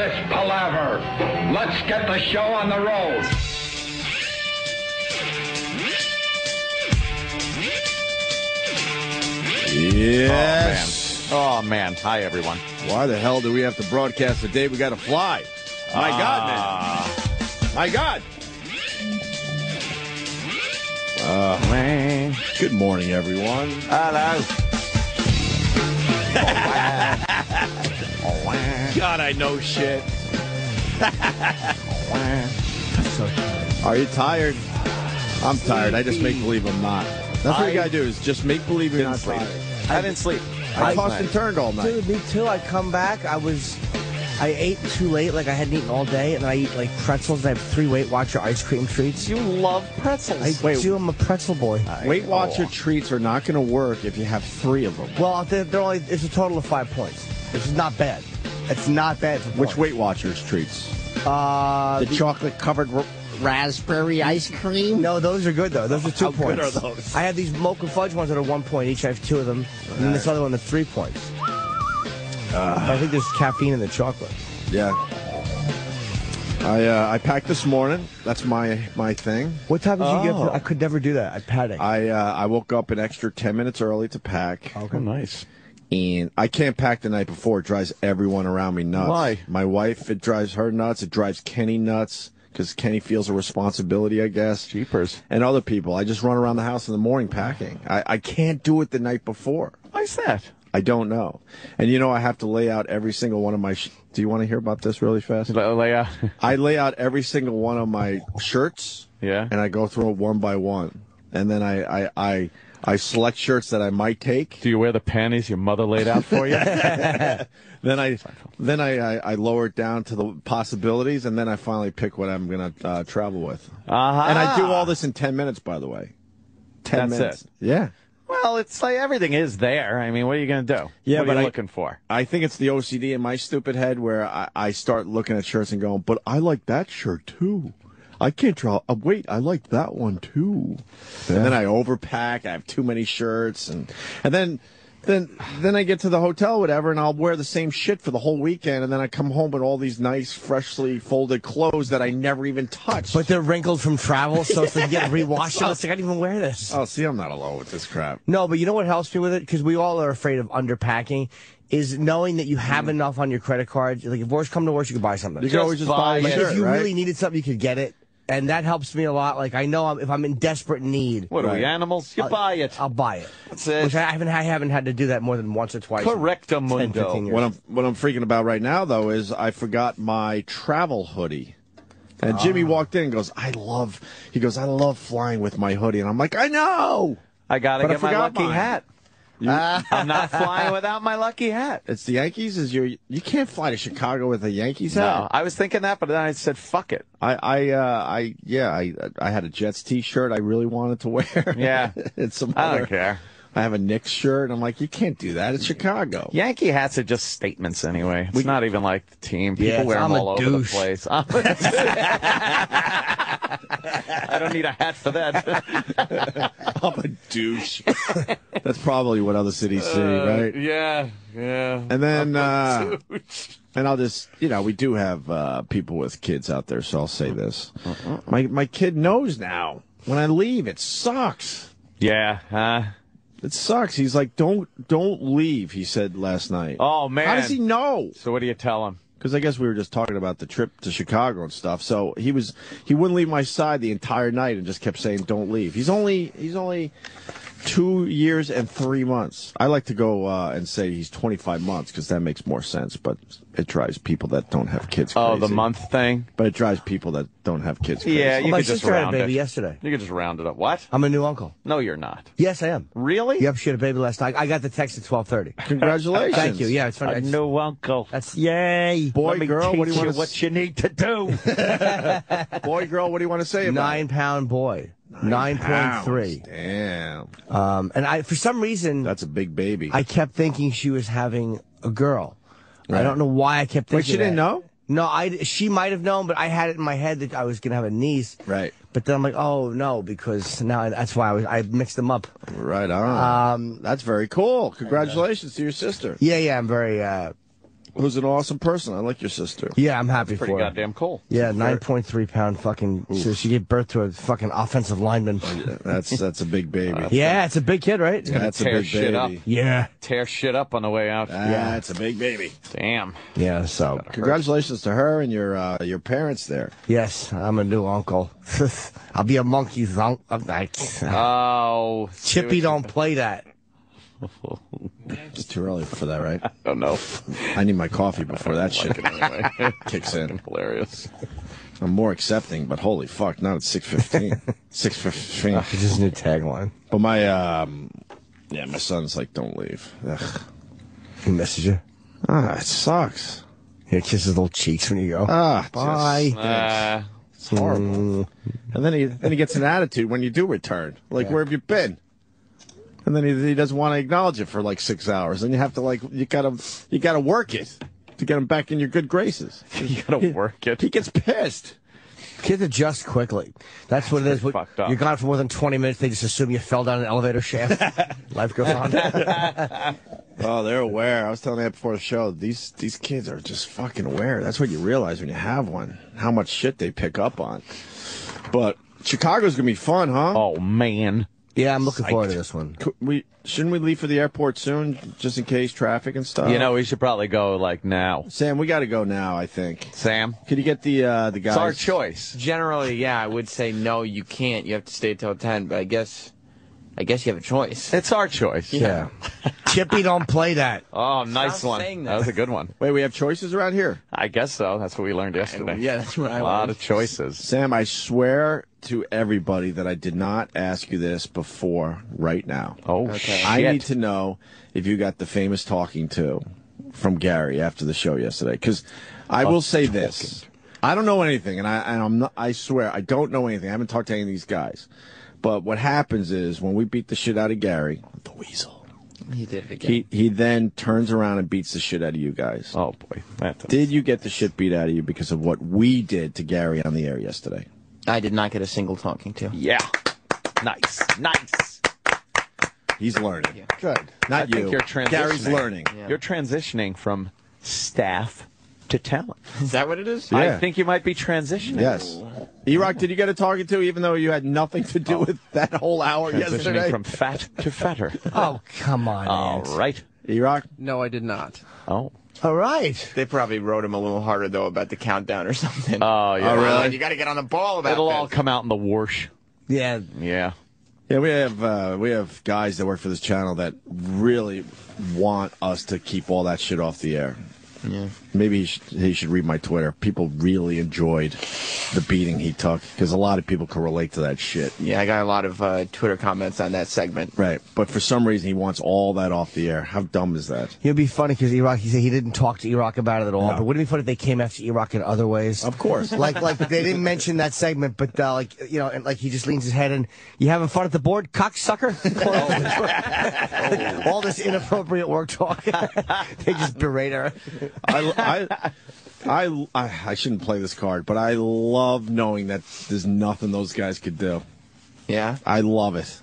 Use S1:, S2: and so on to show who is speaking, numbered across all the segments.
S1: this palaver. Let's get the show on the road.
S2: Yes.
S3: Oh, man. Hi, everyone.
S2: Why the hell do we have to broadcast the day we got to fly? My God, man. My God.
S3: Man.
S2: Good morning, everyone.
S3: Hello.
S2: God, I know shit. Are you tired? I'm tired. I just make believe I'm not. That's what you gotta do, is just make believe you're not tired.
S3: I didn't sleep.
S2: I tossed and turned all night.
S4: Dude, me too. I come back, I ate too late, like I hadn't eaten all day, and I eat like pretzels, and I have 3 Weight Watcher ice cream treats.
S3: You love pretzels.
S4: I'm a pretzel boy.
S2: Weight Watcher treats are not going to work if you have 3 of them.
S4: Well, it's a total of 5 points. It's not bad. It's not bad.
S2: Which Weight Watchers treats?
S4: The
S2: chocolate-covered raspberry ice cream?
S4: No, those are good, though. Those are 2 points.
S2: How good are those?
S4: I have these mocha fudge ones that are 1 point each. I have 2 of them. And then this other one that's 3 points. I think there's caffeine in the chocolate.
S2: Yeah. I packed this morning. That's my thing.
S4: What time did you get? I could never do that. I panic.
S2: I woke up an extra 10 minutes early to pack.
S3: Okay, nice.
S2: And I can't pack the night before. It drives everyone around me nuts.
S3: Why?
S2: My wife, it drives her nuts. It drives Kenny nuts because Kenny feels a responsibility, I guess.
S3: Jeepers.
S2: And other people. I just run around the house in the morning packing. I can't do it the night before.
S3: Why's that?
S2: I don't know. And, I have to lay out every single one of my... Do you want to hear about this really fast?
S3: Lay out.
S2: I lay out every single one of my shirts.
S3: Yeah.
S2: And I go through it one by one. And then I select shirts that I might take.
S3: Do you wear the panties your mother laid out for you?
S2: Then I lower it down to the possibilities, and then I finally pick what I'm going to travel with.
S3: Uh-huh.
S2: And I do all this in 10 minutes, by the way. 10 minutes.
S3: It.
S2: Yeah.
S3: Well, it's like everything is there. I mean, what are you going to do?
S2: Yeah,
S3: what are you looking for?
S2: I think it's the OCD in my stupid head where I start looking at shirts and going, but I like that shirt too. I can't draw. Wait, I like that one too. Yeah. And then I overpack. I have too many shirts, and then I get to the hotel, whatever, and I'll wear the same shit for the whole weekend, and then I come home with all these nice, freshly folded clothes that I never even touched.
S4: But they're wrinkled from travel, so if they get rewashed, I can't even wear this.
S2: Oh, see, I'm not alone with this crap.
S4: No, but you know what helps me with it? Because we all are afraid of underpacking. Is knowing that you have enough on your credit card. Like if worse come to worse, you can buy something.
S2: You can always just buy a shirt,
S4: if you
S2: right?
S4: really needed something, you could get it. And that helps me a lot. Like, I know if I'm in desperate need.
S3: What are we, animals? You buy it.
S4: I'll buy it.
S3: That's it.
S4: Which I haven't had to do that more than once or twice.
S3: Correctamundo.
S2: What I'm freaking about right now, though, is I forgot my travel hoodie. And Jimmy walked in and goes, I love flying with my hoodie. And I'm like, I know!
S3: I got to get my lucky hat. I'm not flying without my lucky hat.
S2: It's the Yankees? You can't fly to Chicago with a Yankees hat?
S3: No, I was thinking that, but then I said, fuck it.
S2: I had a Jets T-shirt I really wanted to wear.
S3: Yeah.
S2: I
S3: don't care.
S2: I have a Knicks shirt. I'm like, you can't do that. It's Chicago.
S3: Yankee hats are just statements anyway. It's not even like the team. People wear them all over the place. I don't need a hat for that.
S2: I'm a douche. That's probably what other cities see, right?
S3: Yeah.
S2: And then, and I'll just, we do have people with kids out there, so I'll say this. My kid knows now. When I leave, it sucks.
S3: Yeah,
S2: It sucks. He's like, don't leave, he said last night.
S3: Oh, man.
S2: How does he know?
S3: So what do you tell him?
S2: Because I guess we were just talking about the trip to Chicago and stuff. So he wouldn't leave my side the entire night and just kept saying, don't leave. He's only 2 years and 3 months. I like to go and say he's 25 months because that makes more sense, but it drives people that don't have kids crazy.
S3: Oh, the month thing?
S2: But it drives people that don't have kids crazy.
S3: Yeah, you
S4: my
S3: could just
S4: sister had a
S3: round
S4: baby
S3: it.
S4: yesterday.
S3: You could just round it up. What?
S4: I'm a new uncle.
S3: No, you're not.
S4: Yes, I am.
S3: Really?
S4: Yep, she had a baby last night. I got the text at 12:30.
S2: Congratulations.
S4: Thank you. Yeah, it's funny.
S3: A new uncle.
S4: That's yay.
S2: Boy,
S3: Let me
S2: girl, what do you want to
S3: what you need to do?
S2: Boy, girl, what do you want to say about it?
S4: 9-pound boy. 9.3.
S2: Damn.
S4: And for some reason,
S2: That's a big baby.
S4: I kept thinking she was having a girl.
S2: Right.
S4: I don't know why I kept thinking
S2: Wait, she didn't know?
S4: No, she might have known, but I had it in my head that I was going to have a niece.
S2: Right.
S4: But then I'm like, oh, no, because now that's why I mixed them up.
S2: Right on. That's very cool. Congratulations to your sister.
S4: Yeah, I'm very
S2: who's an awesome person. I like your sister.
S4: Yeah, I'm happy for her.
S3: Pretty goddamn cool.
S4: Yeah, 9.3 pound fucking. So she gave birth to a fucking offensive lineman.
S2: That's a big baby.
S4: Yeah, it's a big kid, right?
S2: That's a
S3: tear
S2: big
S3: shit
S2: baby.
S3: up.
S4: Yeah.
S3: Tear shit up on the way out.
S2: That's a big baby.
S3: Damn.
S4: Yeah, so.
S2: Congratulations to her and your parents there.
S4: Yes, I'm a new uncle. I'll be a monkey's uncle.
S3: Oh.
S4: Chippy don't play that.
S2: It's too early for that, right?
S3: I don't know.
S2: I need my coffee before that shit
S3: Anyway.
S2: kicks in.
S3: Hilarious.
S2: I'm more accepting, but holy fuck, not at 6:15. 6:15.
S4: It's just a new tagline.
S2: But my my son's like, don't leave. Ugh.
S4: He misses you.
S2: It sucks.
S4: He kisses little cheeks when you go.
S2: Bye. It's horrible. And then he gets an attitude when you do return. Like, where have you been? And then he doesn't want to acknowledge it for like 6 hours. And you have to you gotta work it to get him back in your good graces.
S3: You gotta work it.
S2: He gets pissed.
S4: Kids adjust quickly. That's what it is.
S3: Fucked up.
S4: You're gone for more than 20 minutes. They just assume you fell down an elevator shaft. Life goes on.
S2: Oh, they're aware. I was telling that before the show. These kids are just fucking aware. That's what you realize when you have one. How much shit they pick up on. But Chicago's gonna be fun, huh?
S3: Oh, man.
S4: Yeah, I'm looking forward to this one.
S2: Shouldn't we leave for the airport soon, just in case traffic and stuff?
S3: You know, we should probably go, like, now.
S2: Sam, we got to go now, I think.
S3: Sam?
S2: Could you get the guys?
S3: It's our choice.
S5: Generally, yeah, I would say no, you can't. You have to stay till 10, but I guess you have a choice.
S3: It's our choice.
S4: Yeah. Chippy don't play that.
S3: Oh, nice
S5: Stop
S3: one.
S5: saying
S3: That
S5: that.
S3: was a good one.
S2: Wait, we have choices around here?
S3: I guess so. That's what we learned yesterday.
S5: Yeah, that's what I
S3: A lot
S5: learned.
S3: of choices.
S2: Sam, I swear to everybody that I did not ask you this before right now.
S3: Oh,
S5: Okay.
S3: shit.
S2: I need to know if you got the famous talking to from Gary after the show yesterday. Because I will say this. I don't know anything, and I'm not, I swear, I don't know anything. I haven't talked to any of these guys. But what happens is when we beat the shit out of Gary, the weasel,
S5: He did it again.
S2: he then turns around and beats the shit out of you guys.
S3: Oh, boy.
S2: Did you get the shit beat out of you because of what we did to Gary on the air yesterday?
S5: I did not get a single talking to.
S3: Yeah. Nice. Nice.
S2: He's learning.
S5: Yeah.
S2: Good. Not
S3: I
S2: you.
S3: think you're transitioning.
S2: Gary's learning.
S5: Yeah.
S3: You're transitioning from staff to talent.
S5: Is that what it is?
S2: Yeah.
S3: I think you might be transitioning.
S2: Yes. E-Rock, did you get a talking to even though you had nothing to do with that whole hour
S3: Transitioning
S2: yesterday?
S3: from fat to fatter.
S4: Oh, come on,
S3: All
S4: Ant.
S3: right.
S2: E-Rock?
S6: No, I did not.
S3: Oh.
S4: All right.
S5: They probably wrote him a little harder, though, about the countdown or something.
S3: Oh, yeah.
S2: Oh, really?
S5: You got to get on the ball about
S3: It'll
S5: this.
S3: all come out in the wash.
S4: Yeah.
S3: Yeah.
S2: Yeah, we have guys that work for this channel really want us to keep all that shit off the air.
S5: Yeah.
S2: Maybe he should read my Twitter. People really enjoyed the beating he took because a lot of people can relate to that shit.
S5: Yeah, I got a lot of Twitter comments on that segment.
S2: Right, but for some reason he wants all that off the air. How dumb is that?
S4: It'd be funny because E-Rock, he said he didn't talk to E-Rock about it at all.
S2: No.
S4: But wouldn't it be funny if they came after E-Rock in other ways?
S2: Of course.
S4: Like they didn't mention that segment, but and like he just leans his head and you having fun at the board, cocksucker? All this inappropriate work talk. They just berate her.
S2: I shouldn't play this card, but I love knowing that there's nothing those guys could do.
S5: Yeah?
S2: I love it.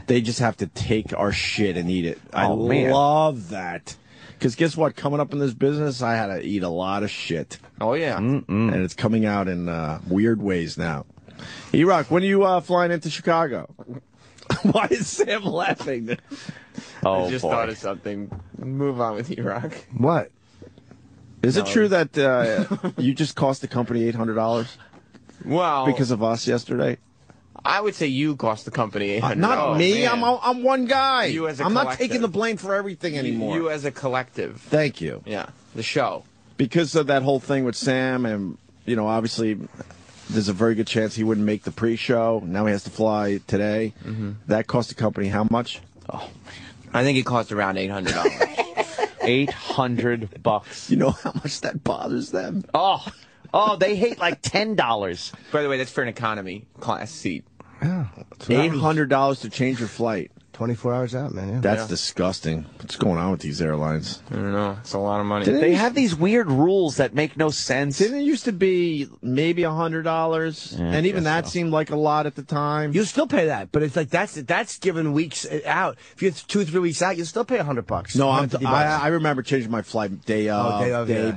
S2: They just have to take our shit and eat it. I
S3: man.
S2: love that. Because guess what? Coming up in this business, I had to eat a lot of shit.
S5: Oh, yeah.
S2: And it's coming out in weird ways now. E-Rock, when are you flying into Chicago? Why is Sam laughing?
S3: Oh,
S5: I just
S3: boy.
S5: thought of something. Move on with E-Rock.
S4: What?
S2: Is it true that you just cost the company $800
S5: Well,
S2: because of us yesterday?
S5: I would say you cost the company $800.
S2: Not me.
S5: Man.
S2: I'm one guy.
S5: You as a
S2: I'm not
S5: collective.
S2: taking the blame for everything anymore.
S5: You as a collective.
S2: Thank you.
S5: Yeah. The show.
S2: Because of that whole thing with Sam, and obviously, there's a very good chance he wouldn't make the pre-show. Now he has to fly today. Mm-hmm. That cost the company how much?
S3: Oh,
S5: I think it cost around $800.
S3: $800.
S2: You know how much that bothers them?
S3: Oh, they hate like $10.
S5: By the way, that's for an economy class seat.
S2: $800 to change your flight.
S4: 24 hours out, man. Yeah.
S2: That's disgusting. What's going on with these airlines?
S5: I don't know. It's a lot of money.
S3: They have these weird rules that make no sense.
S2: Didn't it used to be maybe $100?
S3: Yeah,
S2: and even that seemed like a lot at the time.
S4: You'll still pay that, but it's like that's given weeks out. If you're 2 or 3 weeks out, you'll still pay $100.
S2: No, I remember changing my flight day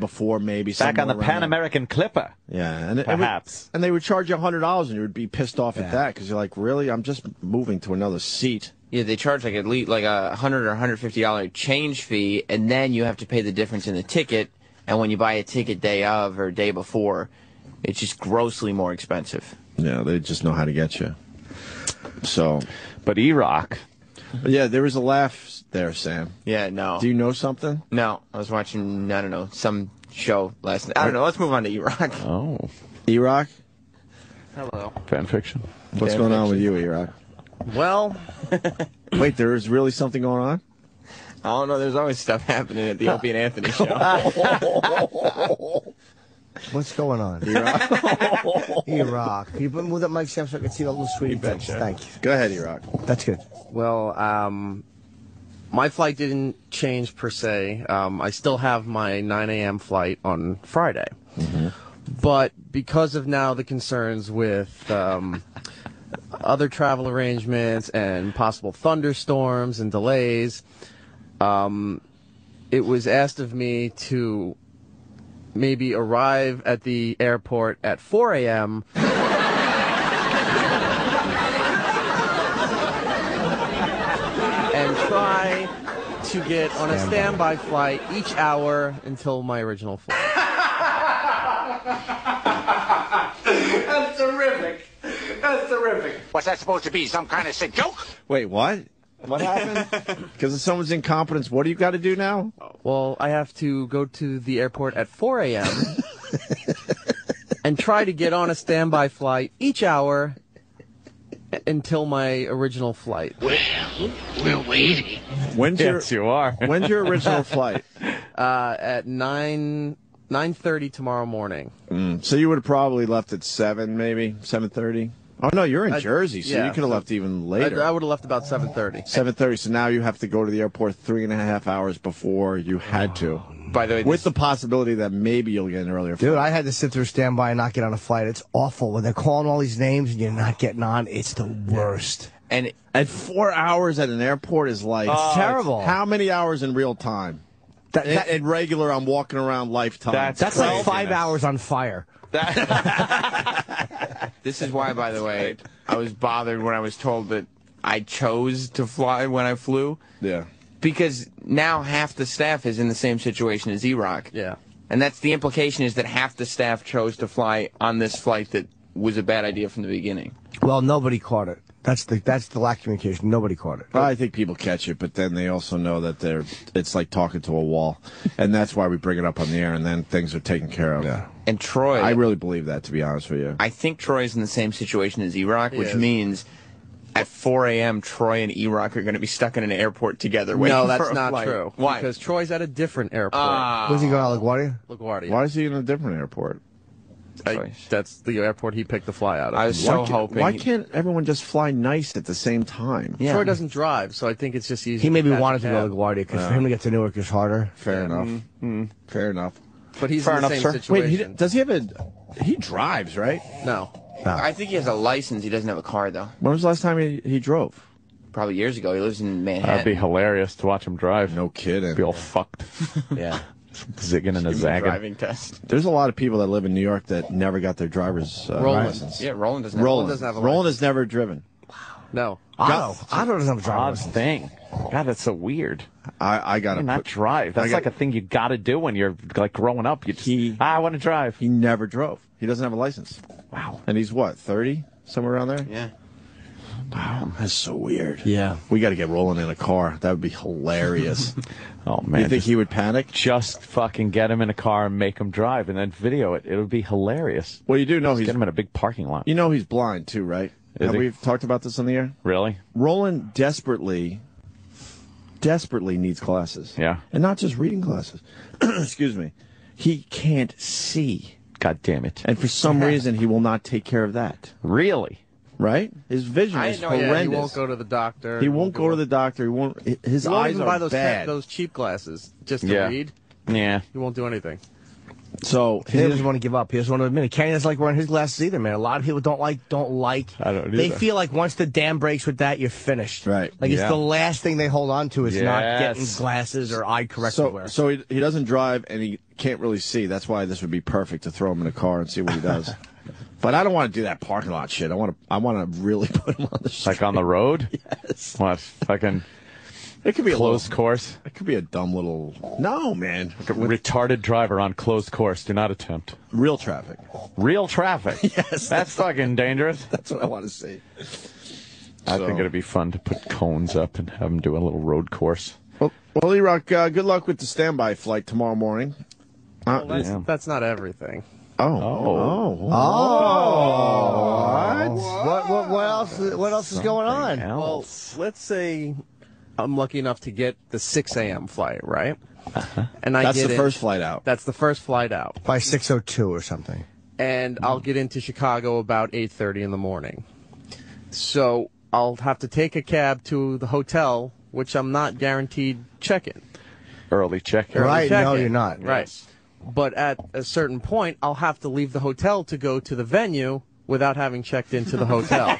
S2: before, maybe.
S3: Back on the Pan American Clipper.
S2: Yeah, and
S3: perhaps.
S2: And they would charge you $100, and you would be pissed off at that because you're like, really? I'm just moving to another seat.
S5: Yeah, they charge like at least like $100 or $150 change fee, and then you have to pay the difference in the ticket. And when you buy a ticket day of or day before, it's just grossly more expensive.
S2: Yeah, they just know how to get you. So,
S3: but E-Rock.
S2: Yeah, there was a laugh there, Sam.
S5: Yeah, no.
S2: Do you know something?
S5: No, I was watching, I don't know, some show last night. I don't know, let's move on to E-Rock.
S3: Oh.
S2: E-Rock?
S5: Hello.
S3: Fan fiction.
S2: What's going on with you, E-Rock?
S4: Well,
S2: wait, there is really something going on?
S5: I don't know, there's always stuff happening at the Opie and Anthony show.
S4: What's going on? E-Rock. E-Rock. Can you move that mic, Sam, so I can see the little sweetie bits? Thank you.
S2: Go ahead, E-Rock.
S4: That's good.
S6: Well, my flight didn't change per se. I still have my 9 a.m. flight on Friday.
S2: Mm-hmm.
S6: But because of now the concerns with other travel arrangements and possible thunderstorms and delays, it was asked of me to maybe arrive at the airport at 4 a.m. and try to get on a standby flight each hour until my original flight.
S1: That's terrific. That's terrific.
S7: What's that supposed to be? Some kind of sick joke?
S2: Wait, what? What happened? Because of someone's incompetence, what do you got to do now?
S6: Well, I have to go to the airport at 4 a.m. and try to get on a standby flight each hour until my original flight.
S7: Well, we're waiting.
S3: Yes, you are.
S2: When's your original flight?
S6: At 9:30 tomorrow morning.
S2: So you would have probably left at 7, maybe 7:30. Oh no, you're in Jersey, so you could have left even later.
S6: I would have left about 7:30.
S2: 7:30. So now you have to go to the airport 3.5 hours before you had to.
S5: By the way,
S2: with the possibility that maybe you'll get an earlier flight.
S4: Dude, I had to sit through standby and not get on a flight. It's awful when they're calling all these names and you're not getting on. It's the worst.
S5: And
S2: at 4 hours at an airport is like
S4: it's terrible.
S2: How many hours in real time? In regular, I'm walking around lifetime.
S4: That's like 5 hours on fire.
S5: This is why, by the way, I was bothered when I was told that I chose to fly when I flew.
S2: Yeah.
S5: Because now half the staff is in the same situation as E-Rock.
S6: Yeah.
S5: And that's the implication, is that half the staff chose to fly on this flight that was a bad idea from the beginning.
S4: Well, nobody caught it. That's the lack of communication. Nobody caught it.
S2: I think people catch it, but then they also know that it's like talking to a wall. And that's why we bring it up on the air, and then things are taken care of.
S4: Yeah.
S5: And Troy...
S2: I really believe that, to be honest with you.
S5: I think Troy's in the same situation as E-Rock, which means at 4 a.m., Troy and E-Rock are going to be stuck in an airport together waiting
S6: No,
S5: for
S6: that's
S5: a
S6: not
S5: flight.
S6: true.
S5: Why?
S6: Because Troy's at a different airport.
S4: Where's he going, LaGuardia?
S6: LaGuardia.
S2: Why is he in a different airport?
S6: That's the airport he picked to fly out of.
S5: I was so hoping...
S2: Why can't everyone just fly nice at the same time?
S5: Yeah.
S6: Troy doesn't drive, so I think it's just easy.
S4: He maybe
S6: catch a
S4: wanted to go
S6: cab.
S4: to LaGuardia because for him to get to Newark is harder.
S2: Fair enough. Fair enough.
S6: But he's
S3: Fair
S6: in the
S3: enough,
S6: same
S3: sir.
S6: situation.
S2: Wait, does he have a... He drives, right?
S6: No.
S5: I think he has a license. He doesn't have a car, though.
S2: When was the last time he drove?
S5: Probably years ago. He lives in Manhattan.
S3: That'd be hilarious to watch him drive.
S2: No kidding.
S3: Be all fucked.
S4: Yeah.
S3: Zigging and a
S5: Give him a
S3: zagging.
S5: driving test.
S2: There's a lot of people that live in New York that never got their driver's license.
S5: Yeah, Roland doesn't have
S2: Roland
S6: doesn't have a
S2: Roland
S6: license.
S2: has never driven.
S6: No.
S4: Otto doesn't have a driver's
S3: Odd
S4: license.
S3: thing. God, that's so weird.
S2: I got to
S3: Not drive. That's like a thing you got to do when you're like growing up. You just, I want to drive.
S2: He never drove. He doesn't have a license.
S3: Wow.
S2: And he's what, 30? Somewhere around there?
S5: Yeah.
S2: Wow, that's so weird.
S4: Yeah.
S2: We got to get Roland in a car. That would be hilarious.
S3: Oh man.
S2: You think he would panic?
S3: Just fucking get him in a car and make him drive, and then video it. It would be hilarious.
S2: Well, you do know
S3: Just
S2: he's
S3: get him in a big parking lot.
S2: You know he's blind too, right?
S3: Is
S2: Have
S3: he?
S2: we talked about this on the air?
S3: Really?
S2: Roland desperately needs glasses.
S3: Yeah.
S2: And not just reading glasses. Excuse me. He can't see.
S3: God damn it.
S2: And for some reason, he will not take care of that.
S3: Really?
S2: right? His vision is horrendous.
S6: Yeah, he won't go to the doctor.
S2: He won't go to the doctor. He won't. His eyes
S6: even
S2: are
S6: buy those
S2: bad.
S6: those cheap glasses just to read.
S3: Yeah.
S6: He won't do anything.
S2: So
S4: he doesn't want to give up. He doesn't want to admit it. Kenny doesn't like wearing his glasses either, man. A lot of people don't like.
S3: I don't either.
S4: They feel like once the dam breaks with that, you're finished.
S2: Right.
S4: Like it's the last thing they hold on to is not getting glasses or eye corrective wear.
S2: So he doesn't drive and he can't really see. That's why this would be perfect to throw him in a car and see what he does. But I don't want to do that parking lot shit. I want to really put him on the street.
S3: Like on the road?
S2: Yes.
S3: What? Fucking.
S2: It could be
S3: closed course.
S2: It could be a dumb little. No, man.
S3: Like a retarded driver on closed course. Do not attempt.
S2: Real traffic.
S3: Real traffic.
S2: Yes.
S3: That's fucking dangerous.
S2: That's what I want to see.
S3: I think it'd be fun to put cones up and have them do a little road course.
S2: Well, E-Rock, good luck with the standby flight tomorrow morning.
S6: That's not everything.
S2: Oh.
S4: What else is going on?
S6: Well, let's say I'm lucky enough to get the 6 a.m. flight, right? And
S2: That's the first flight out.
S6: That's the first flight out.
S4: By 6:02 or something.
S6: And I'll get into Chicago about 8:30 in the morning. So I'll have to take a cab to the hotel, which I'm not guaranteed check-in.
S3: Early check-in.
S4: Right, no, you're not.
S6: Right.
S3: Yes.
S6: But at a certain point, I'll have to leave the hotel to go to the venue without having checked into the hotel.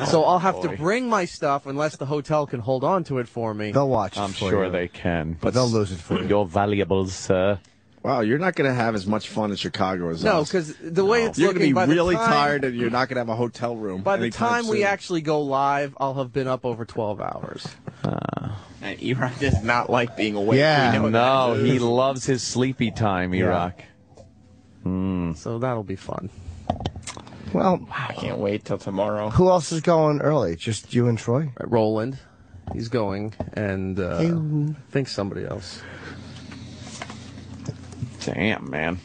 S6: So I'll have to bring my stuff unless the hotel can hold on to it for me.
S4: They'll watch it
S3: I'm
S4: for
S3: sure
S4: you.
S3: they can.
S4: But they'll lose it for you.
S3: Your valuables, sir.
S2: Wow, you're not going to have as much fun in Chicago as
S6: No,
S2: us.
S6: because the way it's
S2: You're
S6: looking,
S2: going to be really
S6: by the time,
S2: tired and you're not going to have a hotel room.
S6: By the
S2: anytime
S6: time we
S2: soon.
S6: actually go live, I'll have been up over 12 hours.
S5: And E-Rock does not like being awake.
S4: Yeah.
S5: We know
S3: No,
S5: that.
S3: he loves his sleepy time, E-Rock.
S6: So that'll be fun.
S4: Well,
S5: I can't wait till tomorrow.
S4: who else is going early? Just you and Troy?
S6: Roland, he's going, and I think somebody else.
S3: Damn, man.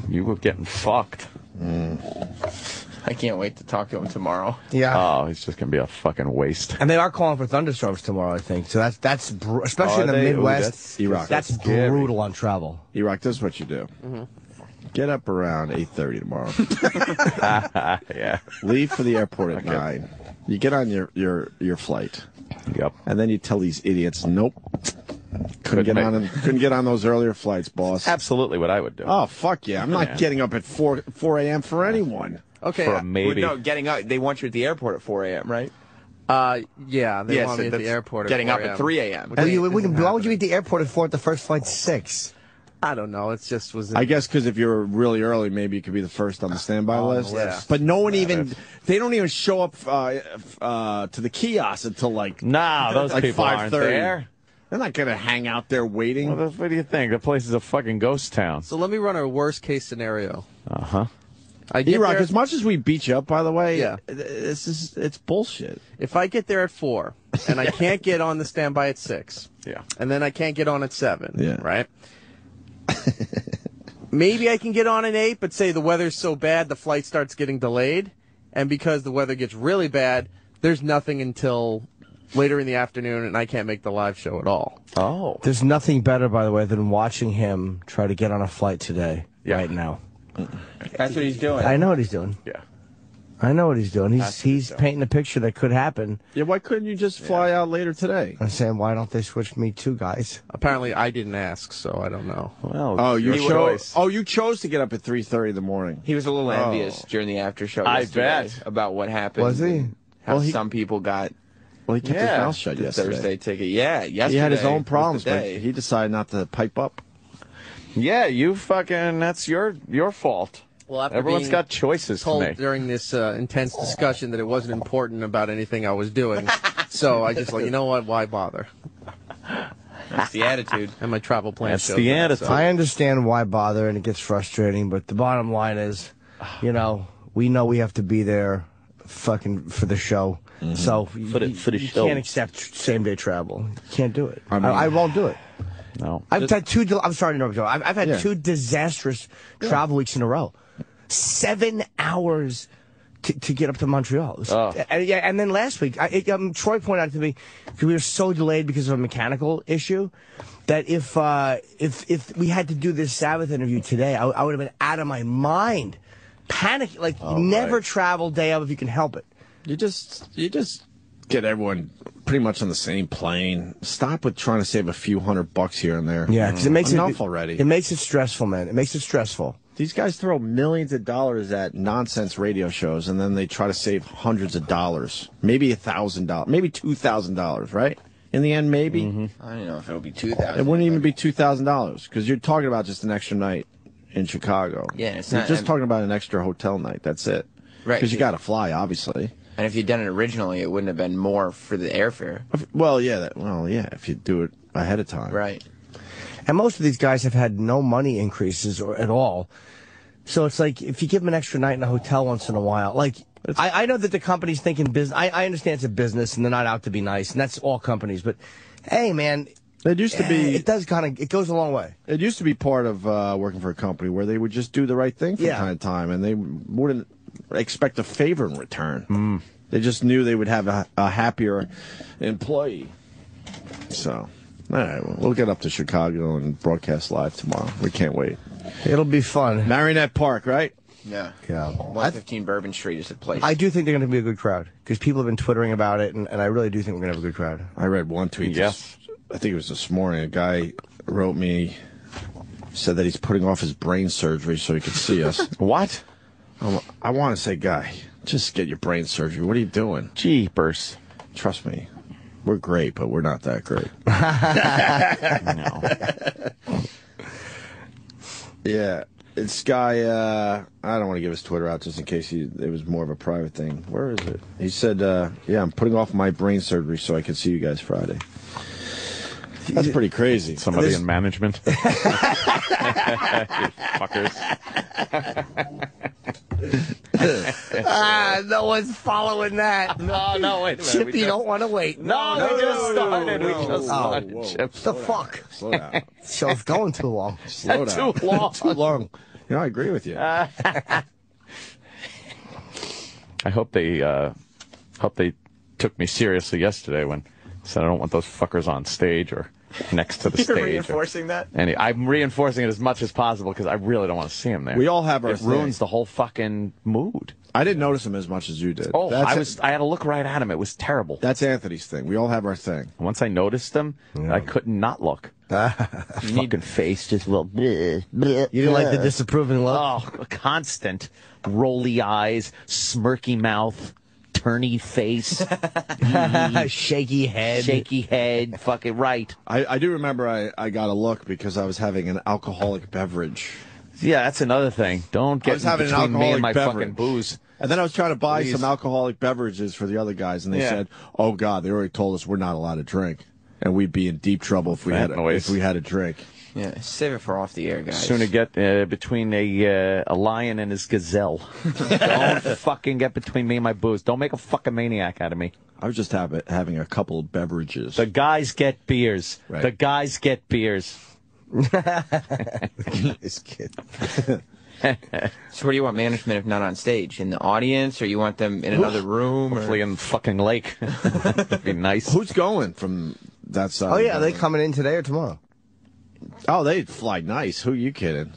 S3: You were getting fucked.
S5: I can't wait to talk to him tomorrow.
S4: Yeah.
S3: Oh, it's just going to be a fucking waste.
S4: And they are calling for thunderstorms tomorrow, I think. So that's especially
S3: Are
S4: in the
S3: they? Ooh,
S4: Midwest.
S3: that's
S2: E-Rock.
S4: That's
S3: scary.
S4: brutal on travel.
S2: E-Rock, this is what you do. Get up around 8:30 tomorrow.
S3: Yeah.
S2: Leave for the airport at 9. You get on your flight.
S3: Yep.
S2: And then you tell these idiots, nope. Couldn't get on those earlier flights, boss.
S3: Absolutely what I would do.
S2: Oh, fuck yeah. I'm not getting up at 4 a.m. for anyone.
S6: Okay.
S3: For a maybe.
S5: No, getting up. They want you at the airport at 4 a.m., right?
S6: Yeah, they want me at the
S5: that's
S6: airport.
S5: Getting
S6: at
S5: up
S6: 4
S5: at 3 a.m.
S4: Why would you be at the airport at 4 at the first flight 6?
S6: I don't know. It's just was.
S2: I guess because if you're really early, maybe you could be the first on the standby list.
S6: yeah.
S2: But no one they don't even show up to the kiosk until like
S3: Those
S2: like
S3: people aren't
S2: 5:30.
S3: there.
S2: They're not going to hang out there waiting.
S3: What do you think? The place is a fucking ghost town.
S6: So let me run a worst case scenario.
S3: Uh-huh.
S6: I get
S2: E-Rock,
S6: there,
S2: as much as we beat you up, by the way,
S6: Yeah.
S2: it's bullshit.
S6: if I get there at 4 and I can't get on the standby at 6,
S3: Yeah.
S6: and then I can't get on at 7,
S2: Yeah.
S6: right? Maybe I can get on at 8, but say the weather's so bad the flight starts getting delayed, and because the weather gets really bad, there's nothing until later in the afternoon, and I can't make the live show at all.
S3: Oh.
S4: There's nothing better, by the way, than watching him try to get on a flight today, right now.
S5: That's what he's doing.
S4: I know what he's doing.
S3: Yeah.
S4: I know what he's doing. He's painting a picture that could happen.
S2: Yeah, why couldn't you just fly out later today?
S4: I'm saying, why don't they switch me two guys?
S6: Apparently, I didn't ask, so I don't know.
S3: Well,
S2: Oh, you
S3: your
S2: chose.
S3: choice.
S2: Oh, you chose to get up at 3:30 in the morning.
S5: He was a little envious during the after show
S3: I
S5: yesterday
S3: bet.
S5: about what happened.
S4: Was he?
S5: How
S2: Well,
S5: some people got
S2: Well, he kept his mouth shut
S5: the
S2: yesterday.
S5: Thursday ticket. Yeah, yesterday.
S2: He had his own
S5: was the
S2: problems, but
S5: day.
S2: he decided not to pipe up.
S3: Yeah, you fucking. That's your fault.
S6: Well, after
S3: Everyone's
S6: being
S3: got choices to
S6: told
S3: make.
S6: during this intense discussion that it wasn't important about anything I was doing, so I just like, you know what? Why bother?
S5: That's the attitude.
S6: And my travel plan
S3: That's
S6: shows
S3: the
S6: that,
S3: attitude.
S6: so.
S4: I understand why bother, and it gets frustrating, but the bottom line is, we know we have to be there fucking for the show. So
S3: For the
S4: you
S3: show.
S4: can't accept same-day travel. You can't do it.
S2: I mean-
S4: I won't do it.
S3: No.
S4: I've had I'm sorry to interrupt you. I've had two disastrous travel weeks in a row. 7 hours to get up to Montreal. And then last week, Troy pointed out to me, because we were so delayed because of a mechanical issue, that if we had to do this Sabbath interview today, I would have been out of my mind Panic, like, never travel day of if you can help it.
S2: You just get everyone pretty much on the same plane. Stop with trying to save a few $100 here and there.
S4: Yeah, because it makes
S2: enough already.
S4: It makes it stressful, man. It makes it stressful.
S2: These guys throw millions of dollars at nonsense radio shows, and then they try to save hundreds of dollars, maybe $1,000, maybe $2,000, right? In the end, maybe.
S5: I don't know if it'll be $2,000.
S2: It wouldn't even be $2,000 because you're talking about just an extra night in Chicago.
S5: Yeah, it's
S2: you're
S5: not.
S2: just talking about an extra hotel night. That's it.
S5: Right.
S2: Because you got to fly, obviously.
S5: And if you'd done it originally, it wouldn't have been more for the airfare.
S2: Well, yeah. If you do it ahead of time.
S5: Right.
S4: And most of these guys have had no money increases at all. So it's like, if you give them an extra night in a hotel once in a while, like, I know that the company's thinking business. I understand it's a business and they're not out to be nice, and that's all companies. But, hey, man.
S2: It used to be.
S4: It does it goes a long way.
S2: It used to be part of working for a company where they would just do the right thing from time to time, and they wouldn't expect a favor in return. They just knew they would have a happier employee. So, all right, we'll get up to Chicago and broadcast live tomorrow. We can't wait.
S4: It'll be fun.
S2: Marionette Park, right?
S5: Yeah.
S4: Yeah.
S5: 115 Bourbon Street is the place.
S4: I do think they're going to be a good crowd because people have been twittering about it, and I really do think we're going to have a good crowd.
S2: I read one tweet.
S3: Yes.
S2: I think it was this morning. A guy wrote me, said that he's putting off his brain surgery so he could see us.
S3: What?
S2: I want to say, guy, just get your brain surgery. What are you doing?
S3: Jeepers.
S2: Trust me. We're great, but we're not that great.
S3: No.
S2: Yeah. This guy, I don't want to give his Twitter out just in case it was more of a private thing. Where is it? He said, yeah, I'm putting off my brain surgery so I can see you guys Friday. That's pretty crazy.
S3: Somebody in management. You fuckers.
S4: No one's following that.
S3: No, wait a minute.
S4: Chip, you don't want to wait.
S3: We just started. We just started, Chip.
S4: The fuck?
S2: Slow down.
S4: Show's going too long.
S2: Slow down.
S3: Too long.
S2: Too long. You know, I agree with you.
S3: I hope they took me seriously yesterday when I said I don't want those fuckers on stage or next to the stage.
S5: You're reinforcing that?
S3: I'm reinforcing it as much as possible because I really don't want to see him there.
S2: We all have our
S3: It ruins the whole fucking mood.
S2: I didn't notice him as much as you did.
S3: Oh, I had to look right at him. It was terrible.
S2: That's Anthony's thing. We all have our thing.
S3: Once I noticed him, I couldn't not look. Fucking face just well. Bleh, bleh,
S4: You didn't like the disapproving look?
S3: Oh, constant rolly eyes, smirky mouth, turny face,
S4: Shaky head.
S3: fucking right.
S2: I do remember I got a look because I was having an alcoholic beverage.
S3: Yeah, that's another thing. Don't get in between me and my fucking booze.
S2: And then I was trying to buy some alcoholic beverages for the other guys, and they said, "Oh God, they already told us we're not allowed to drink, and we'd be in deep trouble if we had a drink."
S5: Yeah, save it for off the air, guys.
S3: Sooner get between a lion and his gazelle. Don't fucking get between me and my booze. Don't make a fucking maniac out of me.
S2: I was just having a couple of beverages.
S3: The guys get beers.
S2: Right.
S3: The guys get beers.
S4: This kid.
S5: So where do you want management if not on stage? In the audience, or you want them in another room?
S3: Hopefully in the fucking lake. That'd be nice.
S2: Who's going from that side?
S4: Oh, yeah, are they coming in today or tomorrow?
S2: Oh, they'd fly nice. Who are you kidding?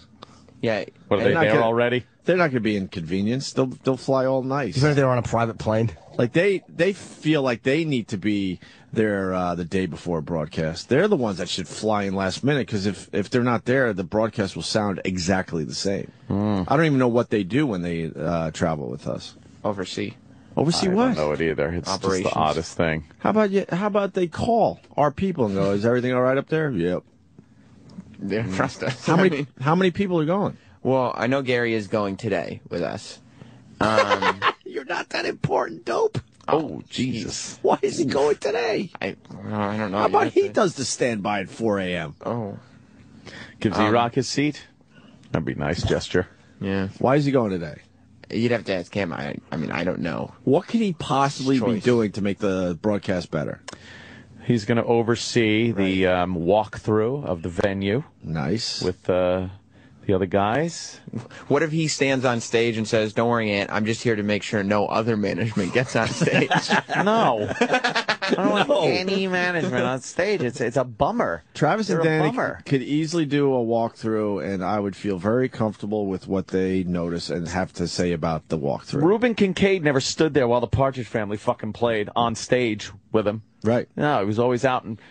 S5: Yeah.
S3: What, are they there already?
S2: They're not going to be inconvenienced. They'll fly all nice.
S4: Even if they're on a private plane?
S2: Like they feel like they need to be there the day before broadcast. They're the ones that should fly in last minute because if they're not there, the broadcast will sound exactly the same. I don't even know what they do when they travel with us.
S5: Oversee
S2: Oversee
S3: I
S2: what?
S3: don't know it either. It's
S5: Operations.
S3: just the oddest thing.
S2: How about they call our people and go, "Is everything all right up there?" Yep.
S5: They don't trust us.
S2: How many people are going?
S5: Well, I know Gary is going today with us.
S2: You're not that important, dope.
S3: Oh, Jesus.
S2: Why is he going today?
S5: I don't know.
S2: How about he does the standby at 4 a.m.?
S5: Oh.
S3: Gives E-Rock his seat? That'd be a nice gesture.
S5: Yeah.
S2: Why is he going today?
S5: You'd have to ask him. I mean, I don't know.
S2: What can he possibly be
S5: Choice.
S2: doing to make the broadcast better?
S3: He's going to oversee the walkthrough of the venue
S2: Nice.
S3: with the The other guys?
S5: What if he stands on stage and says, "Don't worry, Ant, I'm just here to make sure no other management gets on stage"?
S3: No. I don't want any management on stage. It's a bummer.
S2: Travis and
S3: They're a
S2: Danny
S3: bummer.
S2: could easily do a walkthrough, and I would feel very comfortable with what they notice and have to say about the walkthrough.
S3: Reuben Kincaid never stood there while the Partridge Family fucking played on stage with him.
S2: Right.
S3: No, he was always out and,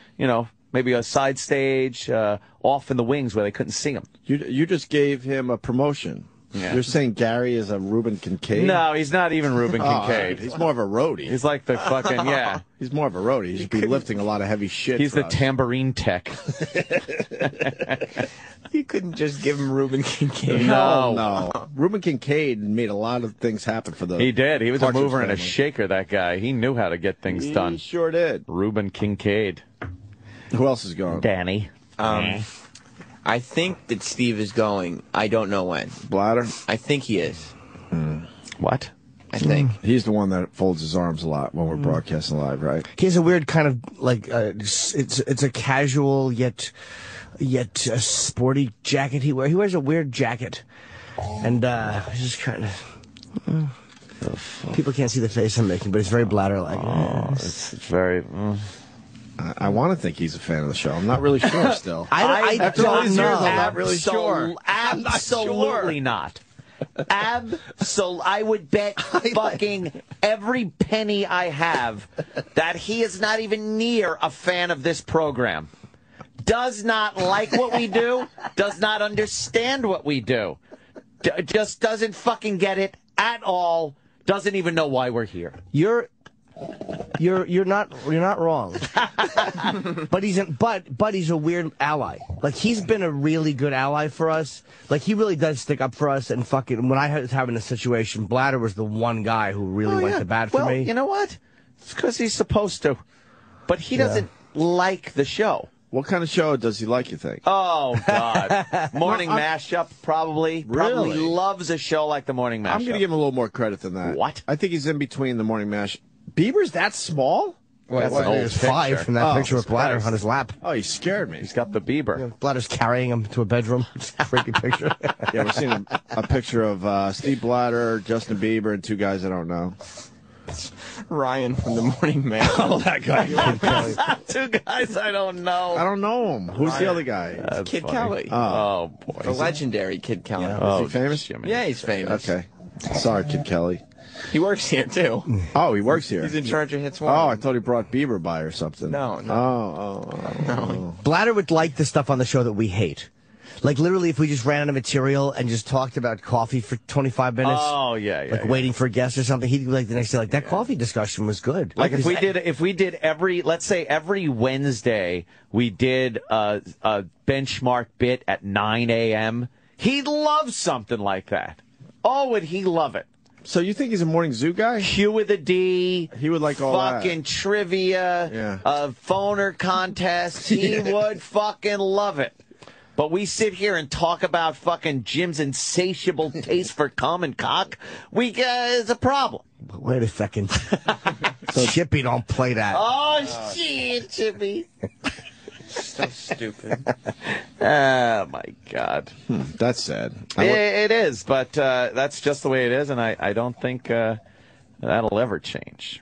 S3: maybe a side stage, off in the wings where they couldn't see him.
S2: You just gave him a promotion.
S3: Yeah.
S2: You're saying Gary is a Reuben Kincaid?
S3: No, he's not even Reuben Kincaid.
S2: He's more of a roadie.
S3: He's like the fucking, yeah.
S2: He's more of a roadie. He should be lifting a lot of heavy shit.
S3: He's
S2: for
S3: the
S2: us.
S3: tambourine tech.
S5: You couldn't just give him Reuben Kincaid.
S2: No. Reuben Kincaid made a lot of things happen for the
S3: He did. He was
S2: Partridge
S3: a mover and a
S2: Family.
S3: shaker, that guy. He knew how to get things
S2: He
S3: done.
S2: sure did.
S3: Reuben Kincaid.
S2: Who else is going?
S3: Danny.
S5: I think that Steve is going. I don't know when.
S2: Bladder?
S5: I think he is.
S3: What?
S5: I think.
S2: He's the one that folds his arms a lot when we're broadcasting live, right?
S4: He has a weird kind of it's a casual yet a sporty jacket he wears. He wears a weird jacket, and he's just kind of. People can't see the face I'm making, but it's very bladder-like.
S3: It's very...
S2: I want to think he's a fan of the show. I'm not really sure still.
S4: I
S2: After all
S4: don't
S2: these years,
S4: know.
S2: I'm not really sure.
S3: Absolutely not. I would bet fucking every penny I have that he is not even near a fan of this program. Does not like what we do. Does not understand what we do. Just doesn't fucking get it at all. Doesn't even know why we're here.
S4: You're not wrong. But he's a weird ally. Like, he's been a really good ally for us. Like, he really does stick up for us. And fucking, when I was having a situation, Bladder was the one guy who really went to bat for me.
S3: You know what? It's because he's supposed to. But he doesn't like the show.
S2: What kind of show does he like, you think?
S3: Oh, God. Morning Mashup, probably. Probably
S2: Really?
S3: loves a show like the Morning Mashup.
S2: I'm going to give him a little more credit than that.
S3: What?
S2: I think he's in between the Morning Mash. Bieber's that small?
S3: That's an old
S4: There's 5
S3: picture.
S4: from that picture
S2: Jesus
S4: with Bladder
S2: Christ.
S4: on his lap.
S2: Oh, he scared me.
S3: He's got the Bieber.
S4: Bladder's carrying him to a bedroom. It's a freaky picture.
S2: Yeah, we're seeing a picture of Steve Bladder, Justin Bieber, and 2 guys I don't know.
S5: Ryan from the Morning Man.
S2: Oh, that guy.
S3: 2 guys I don't know.
S2: I don't know him. Who's the other guy?
S5: Kid
S3: funny.
S5: Kelly.
S3: Oh, boy.
S5: The legendary Kid Kelly.
S3: Oh,
S2: Is he famous?
S3: Jimmy.
S5: Yeah, he's famous.
S2: Okay. Sorry, Kid Kelly.
S5: He works here, too.
S2: Oh, he works here.
S5: He's in charge of Hits 1.
S2: Oh, I thought he brought Bieber by or something.
S5: No.
S2: Oh.
S4: Bladder would like the stuff on the show that we hate. Like, literally, if we just ran out of material and just talked about coffee for 25 minutes.
S3: Oh, yeah.
S4: Like, waiting for a guest or something, he'd be like the next day, like, that coffee discussion was good.
S3: Like if we did every Wednesday, we did a benchmark bit at 9 a.m. He'd love something like that. Oh, would he love it?
S2: So you think he's a morning zoo guy?
S3: Q with a D.
S2: He would like all
S3: fucking
S2: that.
S3: trivia.
S2: Yeah.
S3: Phoner contest. He would fucking love it. But we sit here and talk about fucking Jim's insatiable taste for cum and cock. It's a problem.
S4: Wait a second. So Chippy don't play that.
S3: Oh, shit, Chippy.
S5: So stupid.
S3: Oh, my God.
S2: That's sad.
S3: It is, but that's just the way it is, and I don't think that'll ever change.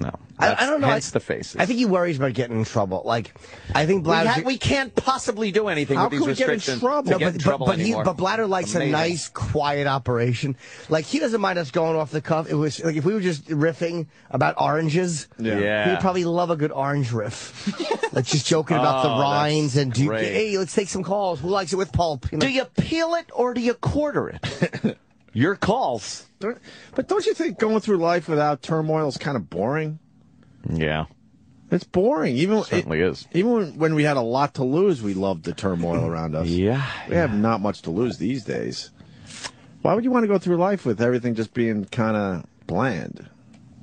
S3: No.
S4: I don't know.
S3: Hence the faces.
S4: I think he worries about getting in trouble. Like, I think Bladder.
S3: we can't possibly do anything
S2: How
S3: with these
S2: could we get in
S3: restrictions.
S2: trouble?
S3: to
S2: No,
S3: get in trouble anymore.
S4: But Bladder likes
S3: Amazing.
S4: a nice, quiet operation. Like, he doesn't mind us going off the cuff. It was like if we were just riffing about oranges.
S3: Yeah.
S4: He'd probably love a good orange riff. Like, just joking about the
S3: Oh,
S4: rinds
S3: that's
S4: and
S3: great.
S4: hey, let's take some calls. Who likes it with pulp? You know?
S3: Do you peel it or do you quarter it? Your calls.
S2: But don't you think going through life without turmoil is kind of boring?
S3: Yeah.
S2: It's boring. Even
S3: Certainly is.
S2: Even when we had a lot to lose, we loved the turmoil around us.
S3: Yeah.
S2: We have not much to lose these days. Why would you want to go through life with everything just being kind of bland?